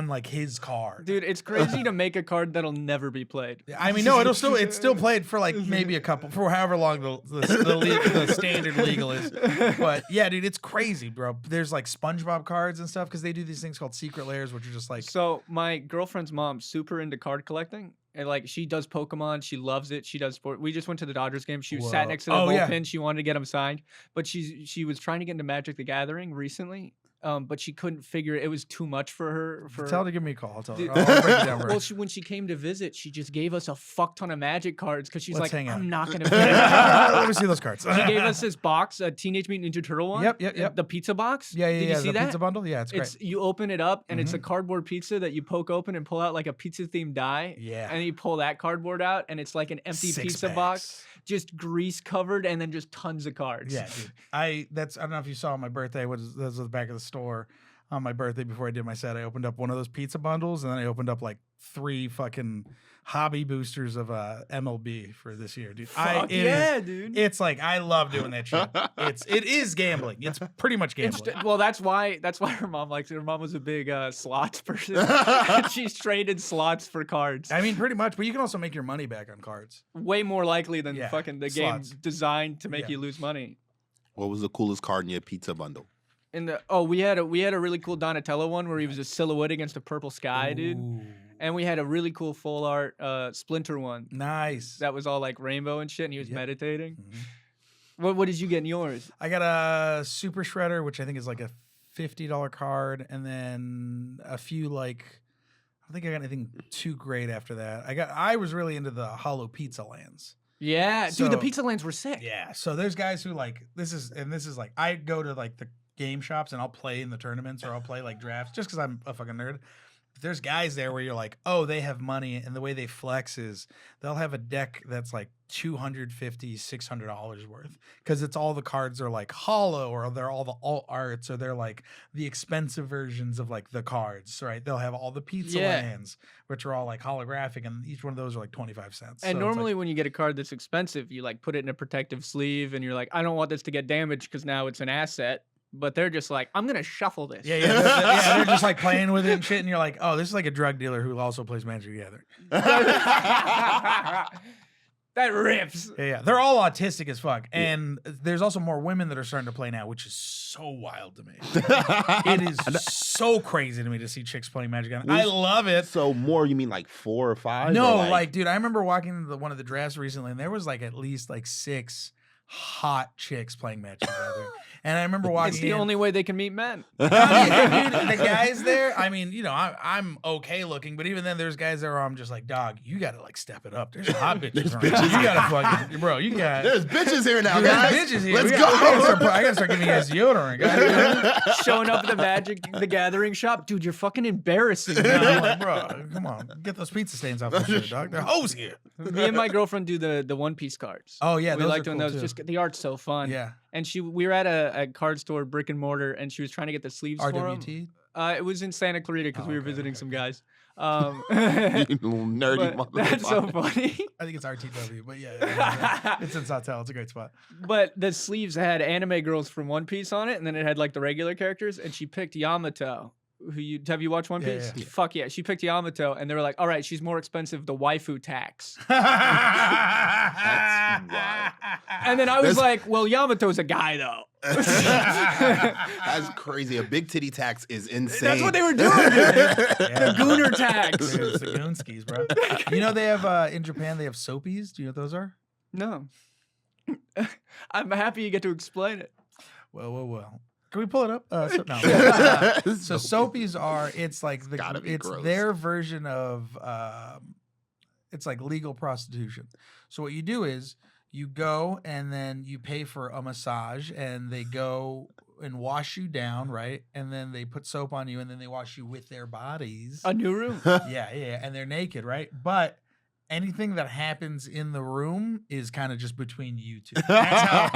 like his card. Dude, it's crazy to make a card that'll never be played. I mean, no, it's still played for like maybe a couple for however long the standard legal is. But yeah, dude, it's crazy, bro. There's like SpongeBob cards and stuff because they do these things called secret layers, which are just like. So my girlfriend's mom's super into card collecting. And like she does Pokemon, she loves it. She does sport. We just went to the Dodgers game. She sat next to the bullpen. Yeah. She wanted to get them signed, but she was trying to get into Magic the Gathering recently. but she couldn't figure it was too much for her. Tell her to give me a call. I'll tell her. Dude. I'll break it down for her. Well, when she came to visit, she just gave us a fuck ton of Magic cards because she's Let's like, hang out. I'm not gonna figure it out. Let me see those cards. She gave us this box, a Teenage Mutant Ninja Turtle one. Yep. The pizza box. Yeah. Did you see the that? pizza bundle. Yeah, it's great. You open it up and it's a cardboard pizza that you poke open and pull out like a pizza themed die. Yeah. And you pull that cardboard out and it's like an empty 6 pizza packs. box, just grease covered, and then just tons of cards. Yeah, dude. I don't know if you saw on my birthday. That was the back of the store on my birthday before I did my set. I opened up one of those pizza bundles, and then I opened up like 3 fucking hobby boosters of MLB for this year, dude. Dude. It's like I love doing that shit. It is gambling. It's pretty much gambling. Well, that's why her mom likes it. Her mom was a big slots person. She's traded slots for cards. I mean, pretty much, but you can also make your money back on cards. Way more likely than fucking the slots. game designed to make you lose money. What was the coolest card in your pizza bundle? We had a really cool Donatello one where he was a silhouette against a purple sky, dude. And we had a really cool full art Splinter one. Nice. That was all like rainbow and shit, and he was meditating. What did you get in yours? I got a Super Shredder, which I think is like a $50 card, and then a few like I don't think I got anything too great after that. I was really into the Hollow Pizza Lands. Yeah, So- dude, the pizza lands were sick. Yeah, so there's guys who like this is like I go to like the game shops and I'll play in the tournaments or I'll play like drafts just because I'm a fucking nerd. But there's guys there where you're like, oh, they have money, and the way they flex is they'll have a deck that's like $250, $600 worth because it's all the cards are like hollow, or they're all the alt arts, or they're like the expensive versions of like the cards, right? They'll have all the pizza lands, which are all like holographic, and each one of those are like 25 cents. And So normally it's when you get a card that's expensive, you like put it in a protective sleeve, and you're like, I don't want this to get damaged because now it's an asset. But they're just like, I'm gonna shuffle this. yeah, they're just like playing with it and shit, and you're like, oh, this is like a drug dealer who also plays Magic together. That rips. Yeah, they're all autistic as fuck, and there's also more women that are starting to play now, which is so wild to me. It is so crazy to me to see chicks playing Magic. I love it. So more, you mean like 4 or 5? No, or like, dude, I remember walking into one of the drafts recently, and there was like at least like 6 hot chicks playing Magic together. And I remember walking It's the only way they can meet men. dude, the guys there, I mean, you know, I'm okay looking, but even then there's guys there where I'm just like, dog, you gotta like step it up. There's hot bitches around. You gotta fucking, bro, you got There's bitches here now, there's guys. bitches here. Let's I go. gotta start giving you guys deodorant, guys. Showing up at the Gathering shop. Dude, you're fucking embarrassing me. I'm like, bro, come on. Get those pizza stains off the shit, dog. They're hoes here. Me and my girlfriend do the One Piece cards. Oh, yeah, we those like are doing cool, those. too. Just the art's so fun. Yeah. And we were at a card store, brick and mortar, and she was trying to get the sleeves for 'em. RWT? It was in Santa Clarita because we were visiting some guys. You little nerdy but motherfucker. that's so funny. I think it's RTW, but yeah. It's in Sawtell. It's a great spot. But the sleeves had anime girls from One Piece on it, and then it had like the regular characters, and she picked Yamato. Have you watched One Piece? Yeah. Fuck yeah. She picked Yamato, and they were like, all right, she's more expensive, the waifu tax. That's wild. And then I was like, well, Yamato's a guy, though. That's crazy. A big titty tax is insane. That's what they were doing. The Gooner tax. Dude, it's the Goonskis, bro. You know they have, in Japan, they have soapies. Do you know what those are? No. I'm happy you get to explain it. Well. Can we pull it up? No. So soapies are, it's like it's gross. their version of, it's like legal prostitution. So what you do is you go and then you pay for a massage, and they go and wash you down, right? And then they put soap on you, and then they wash you with their bodies. A new room. Yeah, and they're naked, right? But anything that happens in the room is kind of just between you two. That's how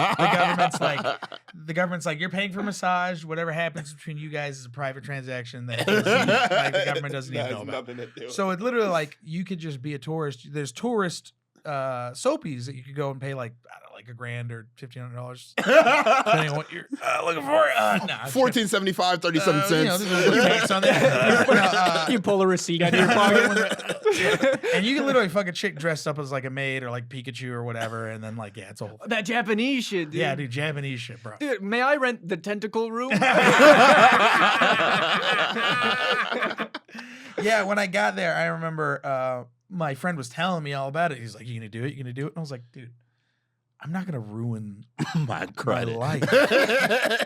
the government's like, you're paying for massage. Whatever happens between you guys is a private transaction that the government doesn't even know about. So it literally like you could just be a tourist. There's tourist soapies that you could go and pay like I don't know, like $1,000 or $1,500 depending on what you're looking for. $14.75, 37 cents. You pull a receipt out of your pocket. And you can literally fuck a chick dressed up as like a maid or like Pikachu or whatever, and then like it's a whole That Japanese shit, dude. yeah, dude, Japanese shit, bro. Dude, may I rent the tentacle room? Yeah, when I got there, I remember my friend was telling me all about it. He's like, "You gonna do it? You gonna do it?" And I was like, "Dude, I'm not gonna ruin My credit. life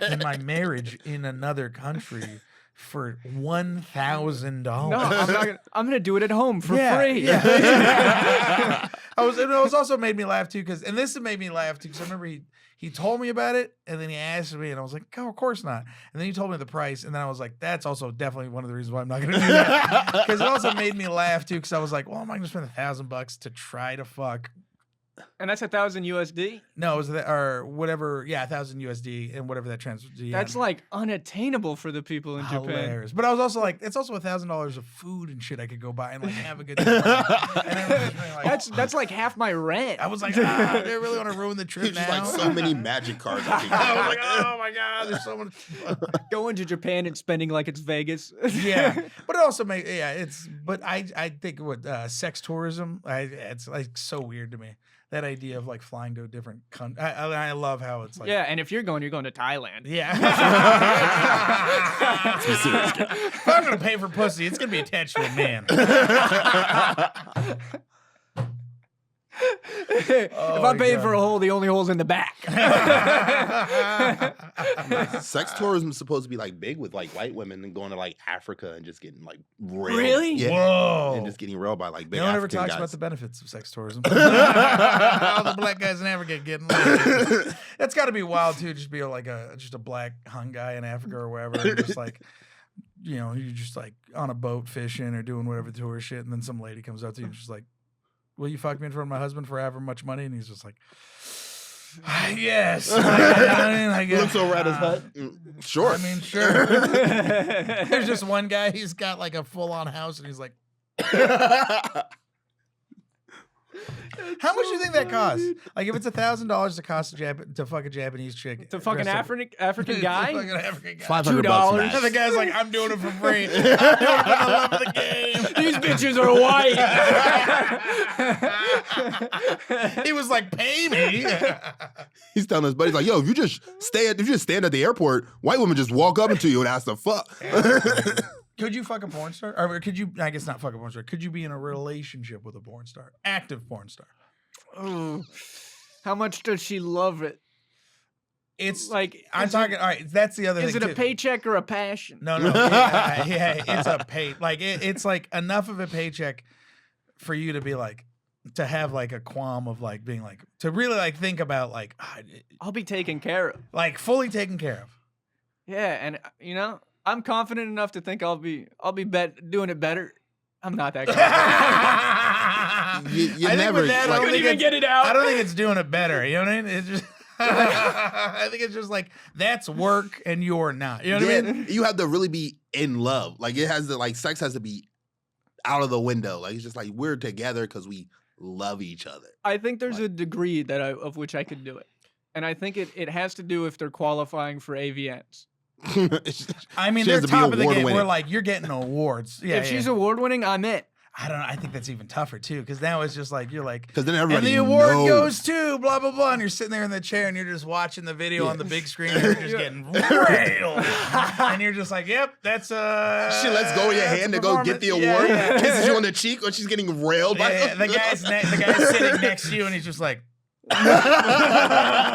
and my marriage in another country for $1,000. No, I'm not. I'm gonna do it at home for free. Yeah. It was also made me laugh too because made me laugh too because I remember he told me about it and then he asked me and I was like, oh, of course not. And then he told me the price and then I was like, that's also definitely one of the reasons why I'm not gonna do that because it also made me laugh too because I was like, well, am I gonna spend $1,000 to try to fuck? And that's $1,000 USD. No, it was or whatever. Yeah, $1,000 USD and whatever that translates to. That's like unattainable for the people in Japan. Hilarious. But I was also like, it's also $1,000 of food and shit I could go buy and like have a good time. And I was just like, That's like half my rent. I was like, I really want to ruin the trip There's now. just like so many magic cards. I I was like, oh my god, there's so much. Going to Japan and spending like it's Vegas. Yeah, but it also makes But I think what sex tourism, it's like so weird to me. That idea of like flying to a different country. I love how it's like. Yeah, and if you're going to Thailand. Yeah. If I'm gonna pay for pussy, it's gonna be attached to a man. If I'm paying for a hole, the only hole's in the back. Sex tourism is supposed to be like big with like white women and going to like Africa and just getting like railed. Really? Yeah. Whoa. And just getting railed by like big No one ever African talks guys. about the benefits of sex tourism. All the black guys in Africa getting laid. That's got to be wild too. Just be like just a black hung guy in Africa or wherever, and just like, you're just like on a boat fishing or doing whatever tourist shit, and then some lady comes up to you and just like, will you fuck me in front of my husband for however much money? And he's just like, yes. I guess. Looks over at his hut. Sure. I mean, sure. There's just one guy, he's got like a full-on house, and he's like, how much do you think that costs? Like, if it's $1,000 to cost to fuck a Japanese chick, To fucking African guy? fucking African guy. $500 $2. max. And the guy's like, I'm doing it for free. I'm doing it for the love of the game. These bitches are white. He was like, pay me. He's telling his buddies like, yo, if you just stand at the airport, white women just walk up to you and ask to fuck. Could you fuck a porn star? Or could you, I guess not fuck a porn star. Could you be in a relationship with a porn star? Active porn star. Ooh. How much does she love it? It's Like, I'm talking. All right, that's the other thing. Is it a too. paycheck or a passion? No. Yeah, it's a pay. Like it's like enough of a paycheck for you to be like to have like a qualm of like being like to really like think about like I'll be taken care of. like fully taken care of. Yeah, and I'm confident enough to think I'll be doing it better. I'm not that confident. You I think never with that, like, I don't Couldn't think even it's- get it out. I don't think it's doing it better. You know what I mean? It's just. I think it's just like that's work and you're not. You know what I mean? you have to really be in love. Like it has to like sex has to be out of the window. Like it's just like we're together because we love each other. I think there's a degree of which I could do it. And I think it has to do if they're qualifying for AVNs. I mean, She they're has to be top of the game. award-winning. We're like, you're getting awards. Yeah. If she's award winning, I'm it. I don't know. I think that's even tougher too, because now it's just like you're like, Because then and everybody the award knows. goes to blah blah blah, and you're sitting there in the chair and you're just watching the video on the big screen, and you're just getting railed, and you're just like, yep, that's She lets go of your that's hand a to go get the award, performance. Yeah, yeah. kisses you on the cheek when she's getting railed by Yeah, the guy's sitting next to you, and he's just like.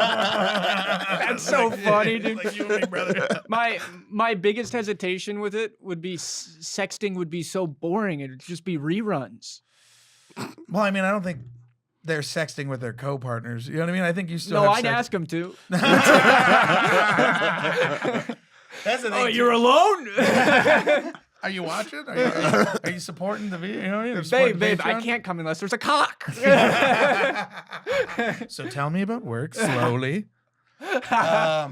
That's so funny, dude. Like you and me, brother. My biggest hesitation with it would be sexting would be so boring. It'd just be reruns. Well, I mean, I don't think they're sexting with their co-partners. You know what I mean? I think you still. No, have I'd sex. ask them to. That's the thing. Oh, you're alone? Are you watching? Are you supporting the video? You know what I mean? Supporting Babe, I Patreon? can't come unless there's a cock. So tell me about work slowly. I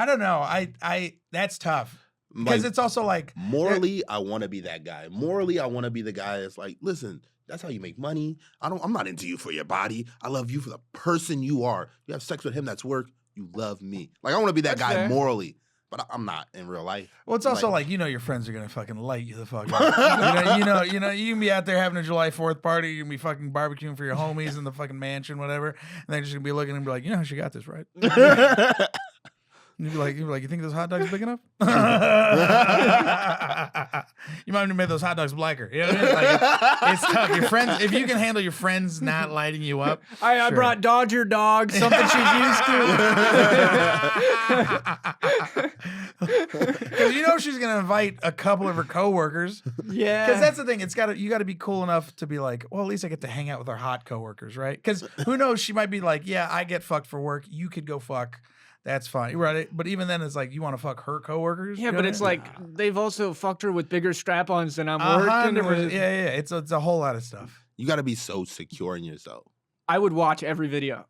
don't know. I that's tough because Like, it's also like morally, I want to be that guy. Morally, I want to be the guy that's like, listen, that's how you make money. I'm not into you for your body. I love you for the person you are. You have sex with him, that's work. You love me. Like I want to be that That's guy fair. morally, but I'm not in real life. well, it's also like your friends are gonna fucking light you the fuck up. you can be out there having a July 4th party. You can be fucking barbecuing for your homies in the fucking mansion, whatever, and they're just gonna be looking and be like, you know how she got this, right? You'd be like, you think those hot dogs big enough? You might have made those hot dogs blacker. You know what I mean? Like, it's tough. Your friends, if you can handle your friends not lighting you up. I sure. brought Dodger Dog, something she's used to. Because you know she's gonna invite a couple of her coworkers. Yeah. Because that's the thing. You got to be cool enough to be like, well, at least I get to hang out with our hot coworkers, right? Because who knows? She might be like, yeah, I get fucked for work. You could go fuck. That's fine, right? But even then, it's like you want to fuck her coworkers. Yeah, you know but what it's I mean? like they've also fucked her with bigger strap-ons than I'm 100%. working with. Yeah. It's a whole lot of stuff. You got to be so secure in yourself. I would watch every video.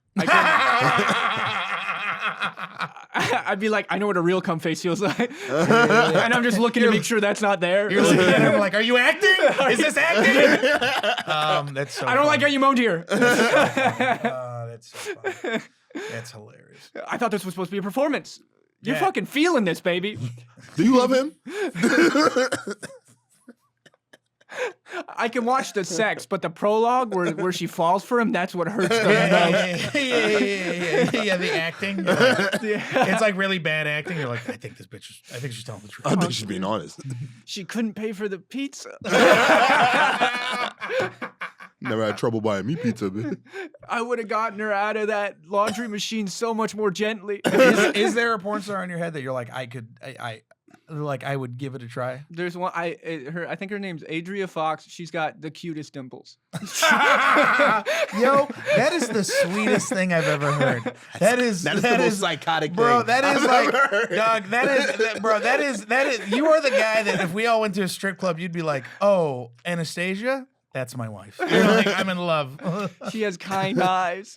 I'd be like, I know what a real cum face feels like. And I'm just looking to make sure that's not there. You're looking at him like, are you acting? Is this acting? That's so I don't like funny. how you moaned here. That's so funny. That's hilarious. I thought this was supposed to be a performance. You're Yeah. fucking feeling this, baby. Do you love him? I can watch the sex, but the prologue where she falls for him, that's what hurts the most. Yeah, the acting. You're like- It's like really bad acting. You're like, I think she's telling the truth. I think she's being honest. She couldn't pay for the pizza. Never had trouble buying me pizza, man. I would have gotten her out of that laundry machine so much more gently. Is there a porn star in your head that you're like, I would give it a try? There's one. I think her name's Adria Fox. She's got the cutest dimples. Yo, that is the sweetest thing I've ever heard. That is the most psychotic bro. thing That is I've like, ever heard. dog. That is. You are the guy that if we all went to a strip club, you'd be like, oh, Anastasia. That's my wife. You're like, I'm in love. She has kind eyes.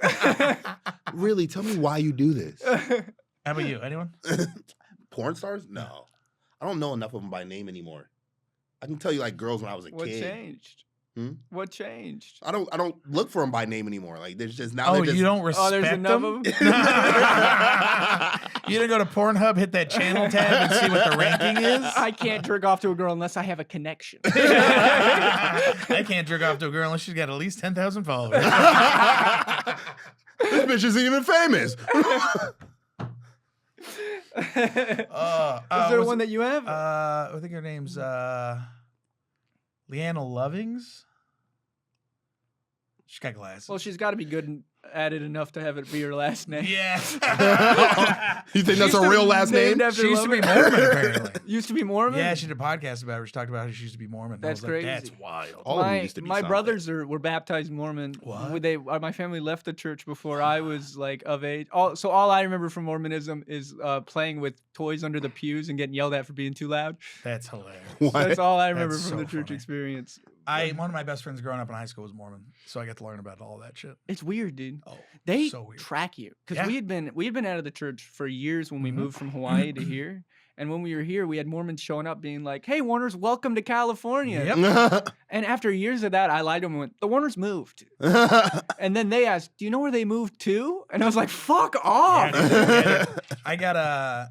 Really, tell me why you do this. How about you? Anyone? Porn stars? No. I don't know enough of them by name anymore. I can tell you like girls when I was a What kid. changed? What changed? I don't look for them by name anymore. Like there's just now. Oh, they're just, you don't respect there's enough them? of them. You didn't go to Pornhub, hit that channel tab, and see what the ranking is? I can't jerk off to a girl unless I have a connection. I can't jerk off to a girl unless she's got at least 10,000 followers. This bitch isn't even famous. Is there one that you have? I think her name's Leanna Lovings. She's got glasses. Well, she's got to be good at it enough to have it be her last name. Yeah. You think that's a real last name? Named after She used to be Lover? Mormon, apparently. Used to be Mormon? Yeah, she did a podcast about her. She talked about how she used to be Mormon. That's I was like, crazy. That's wild. All of them used to be my something. brothers were baptized Mormon. What? My family left the church before I was like of age. So all I remember from Mormonism is playing with toys under the pews and getting yelled at for being too loud. That's hilarious. What? That's all I remember That's from so the church funny. experience. One of my best friends growing up in high school was Mormon, so I got to learn about all that shit. It's weird, dude. Oh, They so weird. track you because Yeah. we had been out of the church for years when we Mhm. moved from Hawaii to here. And when we were here, we had Mormons showing up being like, "Hey, Warners, welcome to California." Yep. And after years of that, I lied to them and went, "The Warners moved." And then they asked, "Do you know where they moved to?" And I was like, "Fuck off." Yeah, dude, I got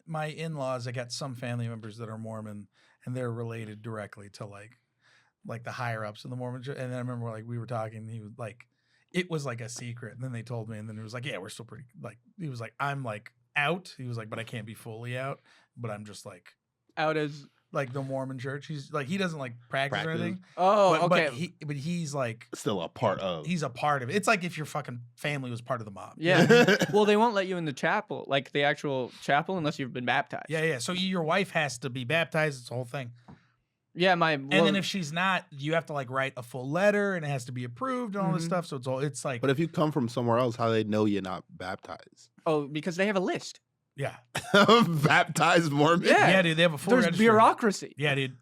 my in-laws. I got some family members that are Mormon, and they're related directly to like the higher ups in the Mormon church. And then I remember like we were talking. He was like, it was like a secret, and then they told me, and then it was like, yeah, we're still pretty. Like he was like, I'm like out. He was like, but I can't be fully out. But I'm just like Out as like the Mormon church. He's like he doesn't like practice or Practice. anything. oh, But, okay. but he's like Still a part of. he's a part of it. It's like if your fucking family was part of the mob. Yeah. Well, they won't let you in the chapel, like the actual chapel, unless you've been baptized. Yeah. So your wife has to be baptized. It's the whole thing. Yeah, And then if she's not, you have to like write a full letter, and it has to be approved and all this Mhm. stuff. So it's like, But if you come from somewhere else, how they know you're not baptized? because they have a list. yeah, Baptized Mormon? Yeah. dude, they have a full There's registry. bureaucracy. Yeah, dude,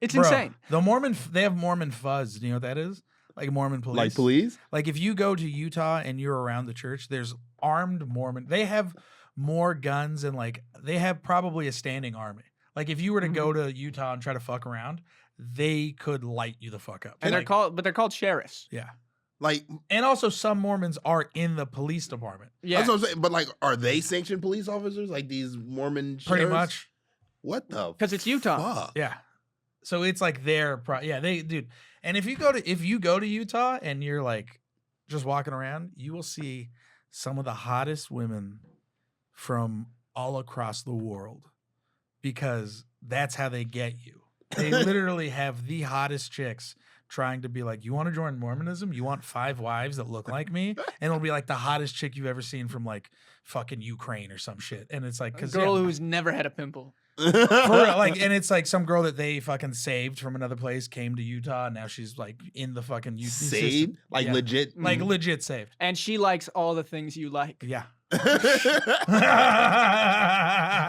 It's Bro, insane. The they have Mormon fuzz. Do you know what that is? Like Mormon police. Like police? Like if you go to Utah and you're around the church, there's armed Mormon. They have more guns and like they have probably a standing army. Like if you were to go to Utah and try to fuck around, they could light you the fuck up. And Like, they're called sheriffs. yeah. Like, And also some Mormons are in the police department. Yeah. that's what I'm saying. But like, are they sanctioned police officers? Like these Mormon Pretty sheriffs? much. What the? 'Cause it's Utah. Fuck? Yeah. So it's like their dude. And if you go to Utah and you're like just walking around, you will see some of the hottest women from all across the world because that's how they get you. They literally have the hottest chicks trying to be like, you want to join Mormonism? You want 5 wives that look like me? And it'll be like the hottest chick you've ever seen from like fucking Ukraine or some shit. And it's like, A girl who's never had a pimple. for real, like, and it's like some girl that they fucking saved from another place, came to Utah, and now she's like in the fucking Utah Saved? system. Like Yeah. legit? Like legit saved. And she likes all the things you like. Yeah. Are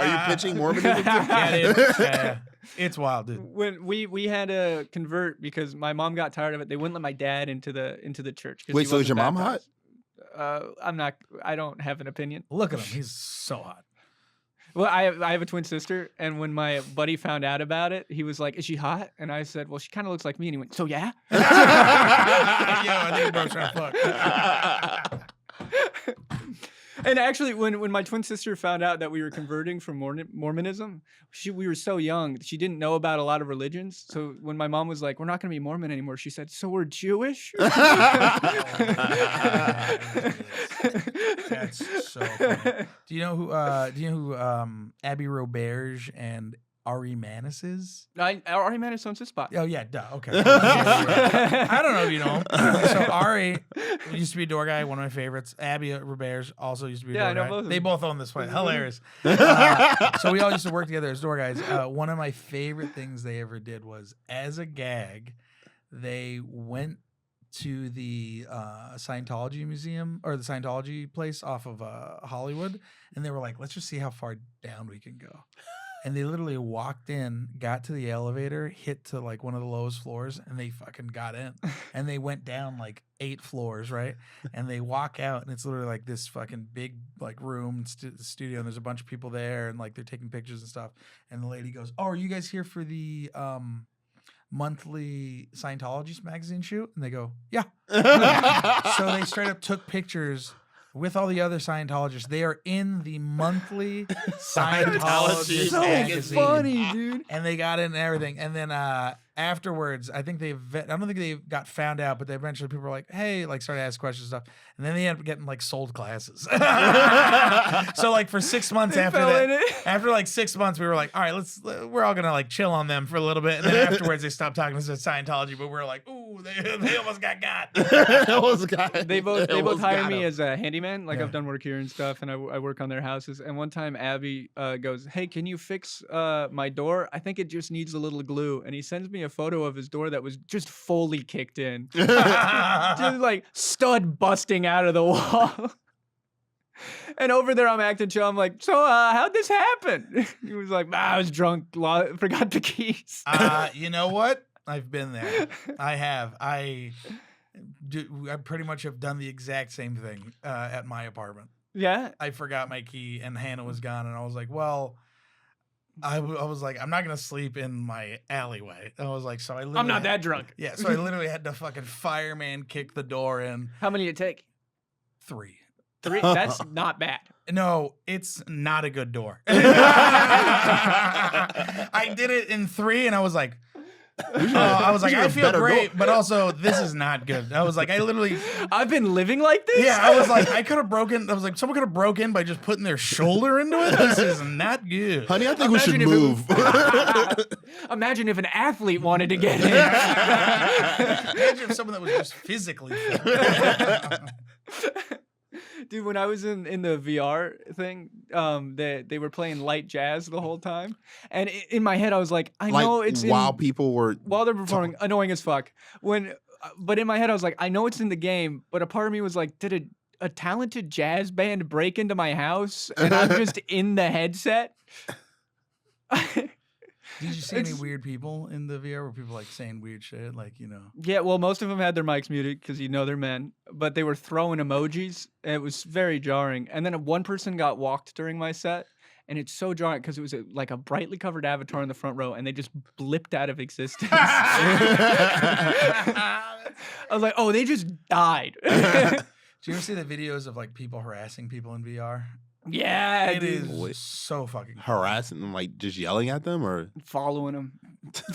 you pitching Mormonism? Yeah, dude. Yeah. It's wild, dude. When we had to convert because my mom got tired of it, they wouldn't let my dad into the church. 'Cause Wait, he so is your wasn't mom hot? baptized. I don't have an opinion. Look at him. He's so hot. Well, I have a twin sister, and when my buddy found out about it, he was like, "Is she hot?" And I said, "Well, she kind of looks like me." And he went, "So yeah." Yo, I think we're both trying to fuck. And actually, when my twin sister found out that we were converting from Mormonism, we were so young. She didn't know about a lot of religions. So when my mom was like, "We're not going to be Mormon anymore," she said, "So we're Jewish?" That's so funny. Do you know who Abby Roberge and Ari Manis is? I already managed on spot. Oh yeah, duh. Okay. I don't know if you know him. So Ari used to be a door guy, one of my favorites. Abby Roberge also used to be a door I know guy. both of They them. both own this place. Hilarious. So we all used to work together as door guys. One of my favorite things they ever did was, as a gag, they went to the Scientology museum or the Scientology place off of Hollywood, and they were like, let's just see how far down we can go. And they literally walked in, got to the elevator, hit to like one of the lowest floors, and they fucking got in. And they went down like 8 floors, right? And they walk out, and it's literally like this fucking big like room, studio, and there's a bunch of people there, and like they're taking pictures and stuff. And the lady goes, "Oh, are you guys here for the monthly Scientology magazine shoot?" And they go, "Yeah." So they straight up took pictures with all the other Scientologists. They are in the monthly Scientology So magazine. funny, dude. And they got in and everything. And then afterwards, I think I don't think they got found out, but they eventually people were like, hey, like started to ask questions and stuff. And then they ended up getting like sold classes. So like for 6 months They after fell that, in it. after like 6 months, we were like, all right, we're all gonna like chill on them for a little bit. And then afterwards they stopped talking to Scientology, but we were like, ooh, they almost got. They both hired me as a handyman. Like Yeah. I've done work here and stuff, and I work on their houses. And one time Abby goes, "Hey, can you fix my door? I think it just needs a little glue." And he sends me a photo of his door that was just fully kicked in, just like stud busting out of the wall. And over there, I'm acting chill. I'm like, "So, how'd this happen?" He was like, "I was drunk, forgot the keys." You know what? I've been there. I have. I pretty much have done the exact same thing at my apartment. Yeah. I forgot my key and Hannah was gone, and I was like, well, I was like, I'm not gonna sleep in my alleyway. I was like, so I literally I'm not that drunk. Yeah, so I literally had to fucking fireman kick the door in. How many did it take? 3. 3? That's not bad. No, it's not a good door. I did it in 3, and I was like, I feel great, but also this is not good. I was like, I've been living like this? Yeah, I was like, someone could have broken by just putting their shoulder into it. This is not good. Honey, I think we should Imagine if move. Imagine if an athlete wanted to get in. Imagine if someone that was just physically fit. Dude, when I was in the VR thing, they were playing light jazz the whole time, and in my head I was like, I know it's while people were while they're performing, annoying as fuck. But in my head I was like, I know it's in the game, but a part of me was like, did a talented jazz band break into my house and I'm just in the headset? Did you see any weird people in the VR? Were people like saying weird shit, like, you know? Yeah, well, most of them had their mics muted because they're men, but they were throwing emojis. And it was very jarring. And then one person got walked during my set, and it's so jarring because it was like a brightly covered avatar in the front row, and they just blipped out of existence. I was like, oh, they just died. Did you ever see the videos of like people harassing people in VR? Yeah, It dude. is so fucking harassing them, like just yelling at them, or Following them.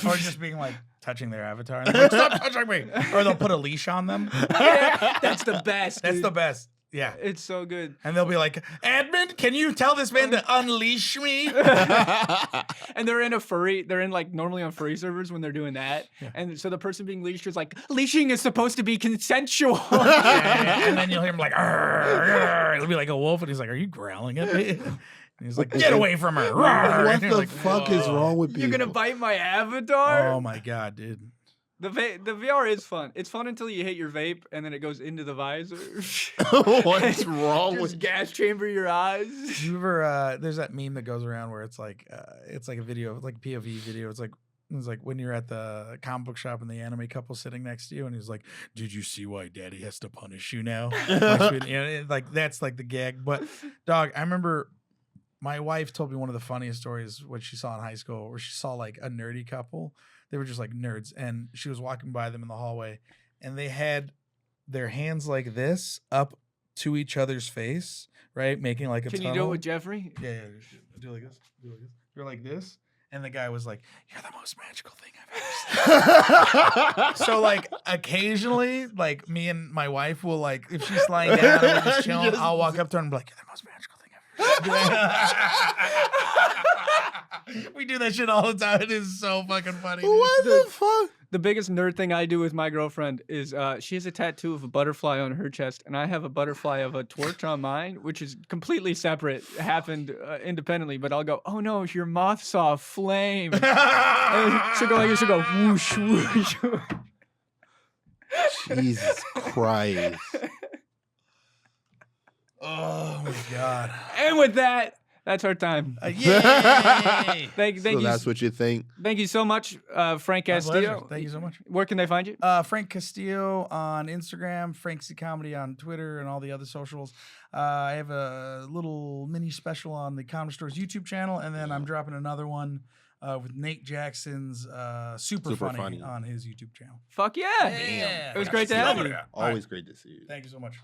or just being like touching their avatar. And they're like, stop touching me. Or they'll put a leash on them. Yeah, that's the best. That's dude. the best. Yeah. It's so good. And they'll be like, admin, can you tell this man to unleash me? And they're in like normally on furry servers when they're doing that. Yeah. And so the person being leashed is like, leashing is supposed to be consensual. And then you'll hear him like, it'll be like a wolf. And he's like, are you growling at me? And he's like, get away from her. What the fuck is wrong with people? You're going to bite my avatar? Oh my God, dude. The VR is fun. It's fun until you hit your vape and then it goes into the visor. What's wrong Just with gas chamber your eyes? You ever, there's that meme that goes around where it's like a video, like POV video. It's like when you're at the comic book shop and the anime couple sitting next to you, and he's like, "Did you see why Daddy has to punish you now?" Like that's like the gag. But dog, I remember my wife told me one of the funniest stories what she saw in high school, where she saw like a nerdy couple. They were just like nerds, and she was walking by them in the hallway, and they had their hands like this up to each other's face, right, making like a Can tunnel. you do it with Jeffrey? Yeah. Do like this. Do like this. You're like this. And the guy was like, "You're the most magical thing I've ever seen." So like occasionally, like me and my wife will like, if she's lying down and we're just chilling, I'll walk up to her and be like, "You're the most magical thing I've ever seen." We do that shit all the time. It is so fucking funny. Dude. What the fuck? The biggest nerd thing I do with my girlfriend is she has a tattoo of a butterfly on her chest, and I have a butterfly of a torch on mine, which is completely separate, happened independently. But I'll go, oh no, your moth saw a flame. And she'll go like this, she'll go whoosh, whoosh. Jesus Christ. Oh my God. And with that, that's our time. Yay! Thank So you. that's what you think? Thank you so much, Frank My Castillo. pleasure. Thank you so much. Where can they find you? Frank Castillo on Instagram, Frank C Comedy on Twitter, and all the other socials. I have a little mini special on the Comedy Store's YouTube channel, and then I'm dropping another one with Nate Jackson's Super Funny on his YouTube channel. Fuck yeah. Yeah. It was great to have you. Always great to see you. Thank you so much.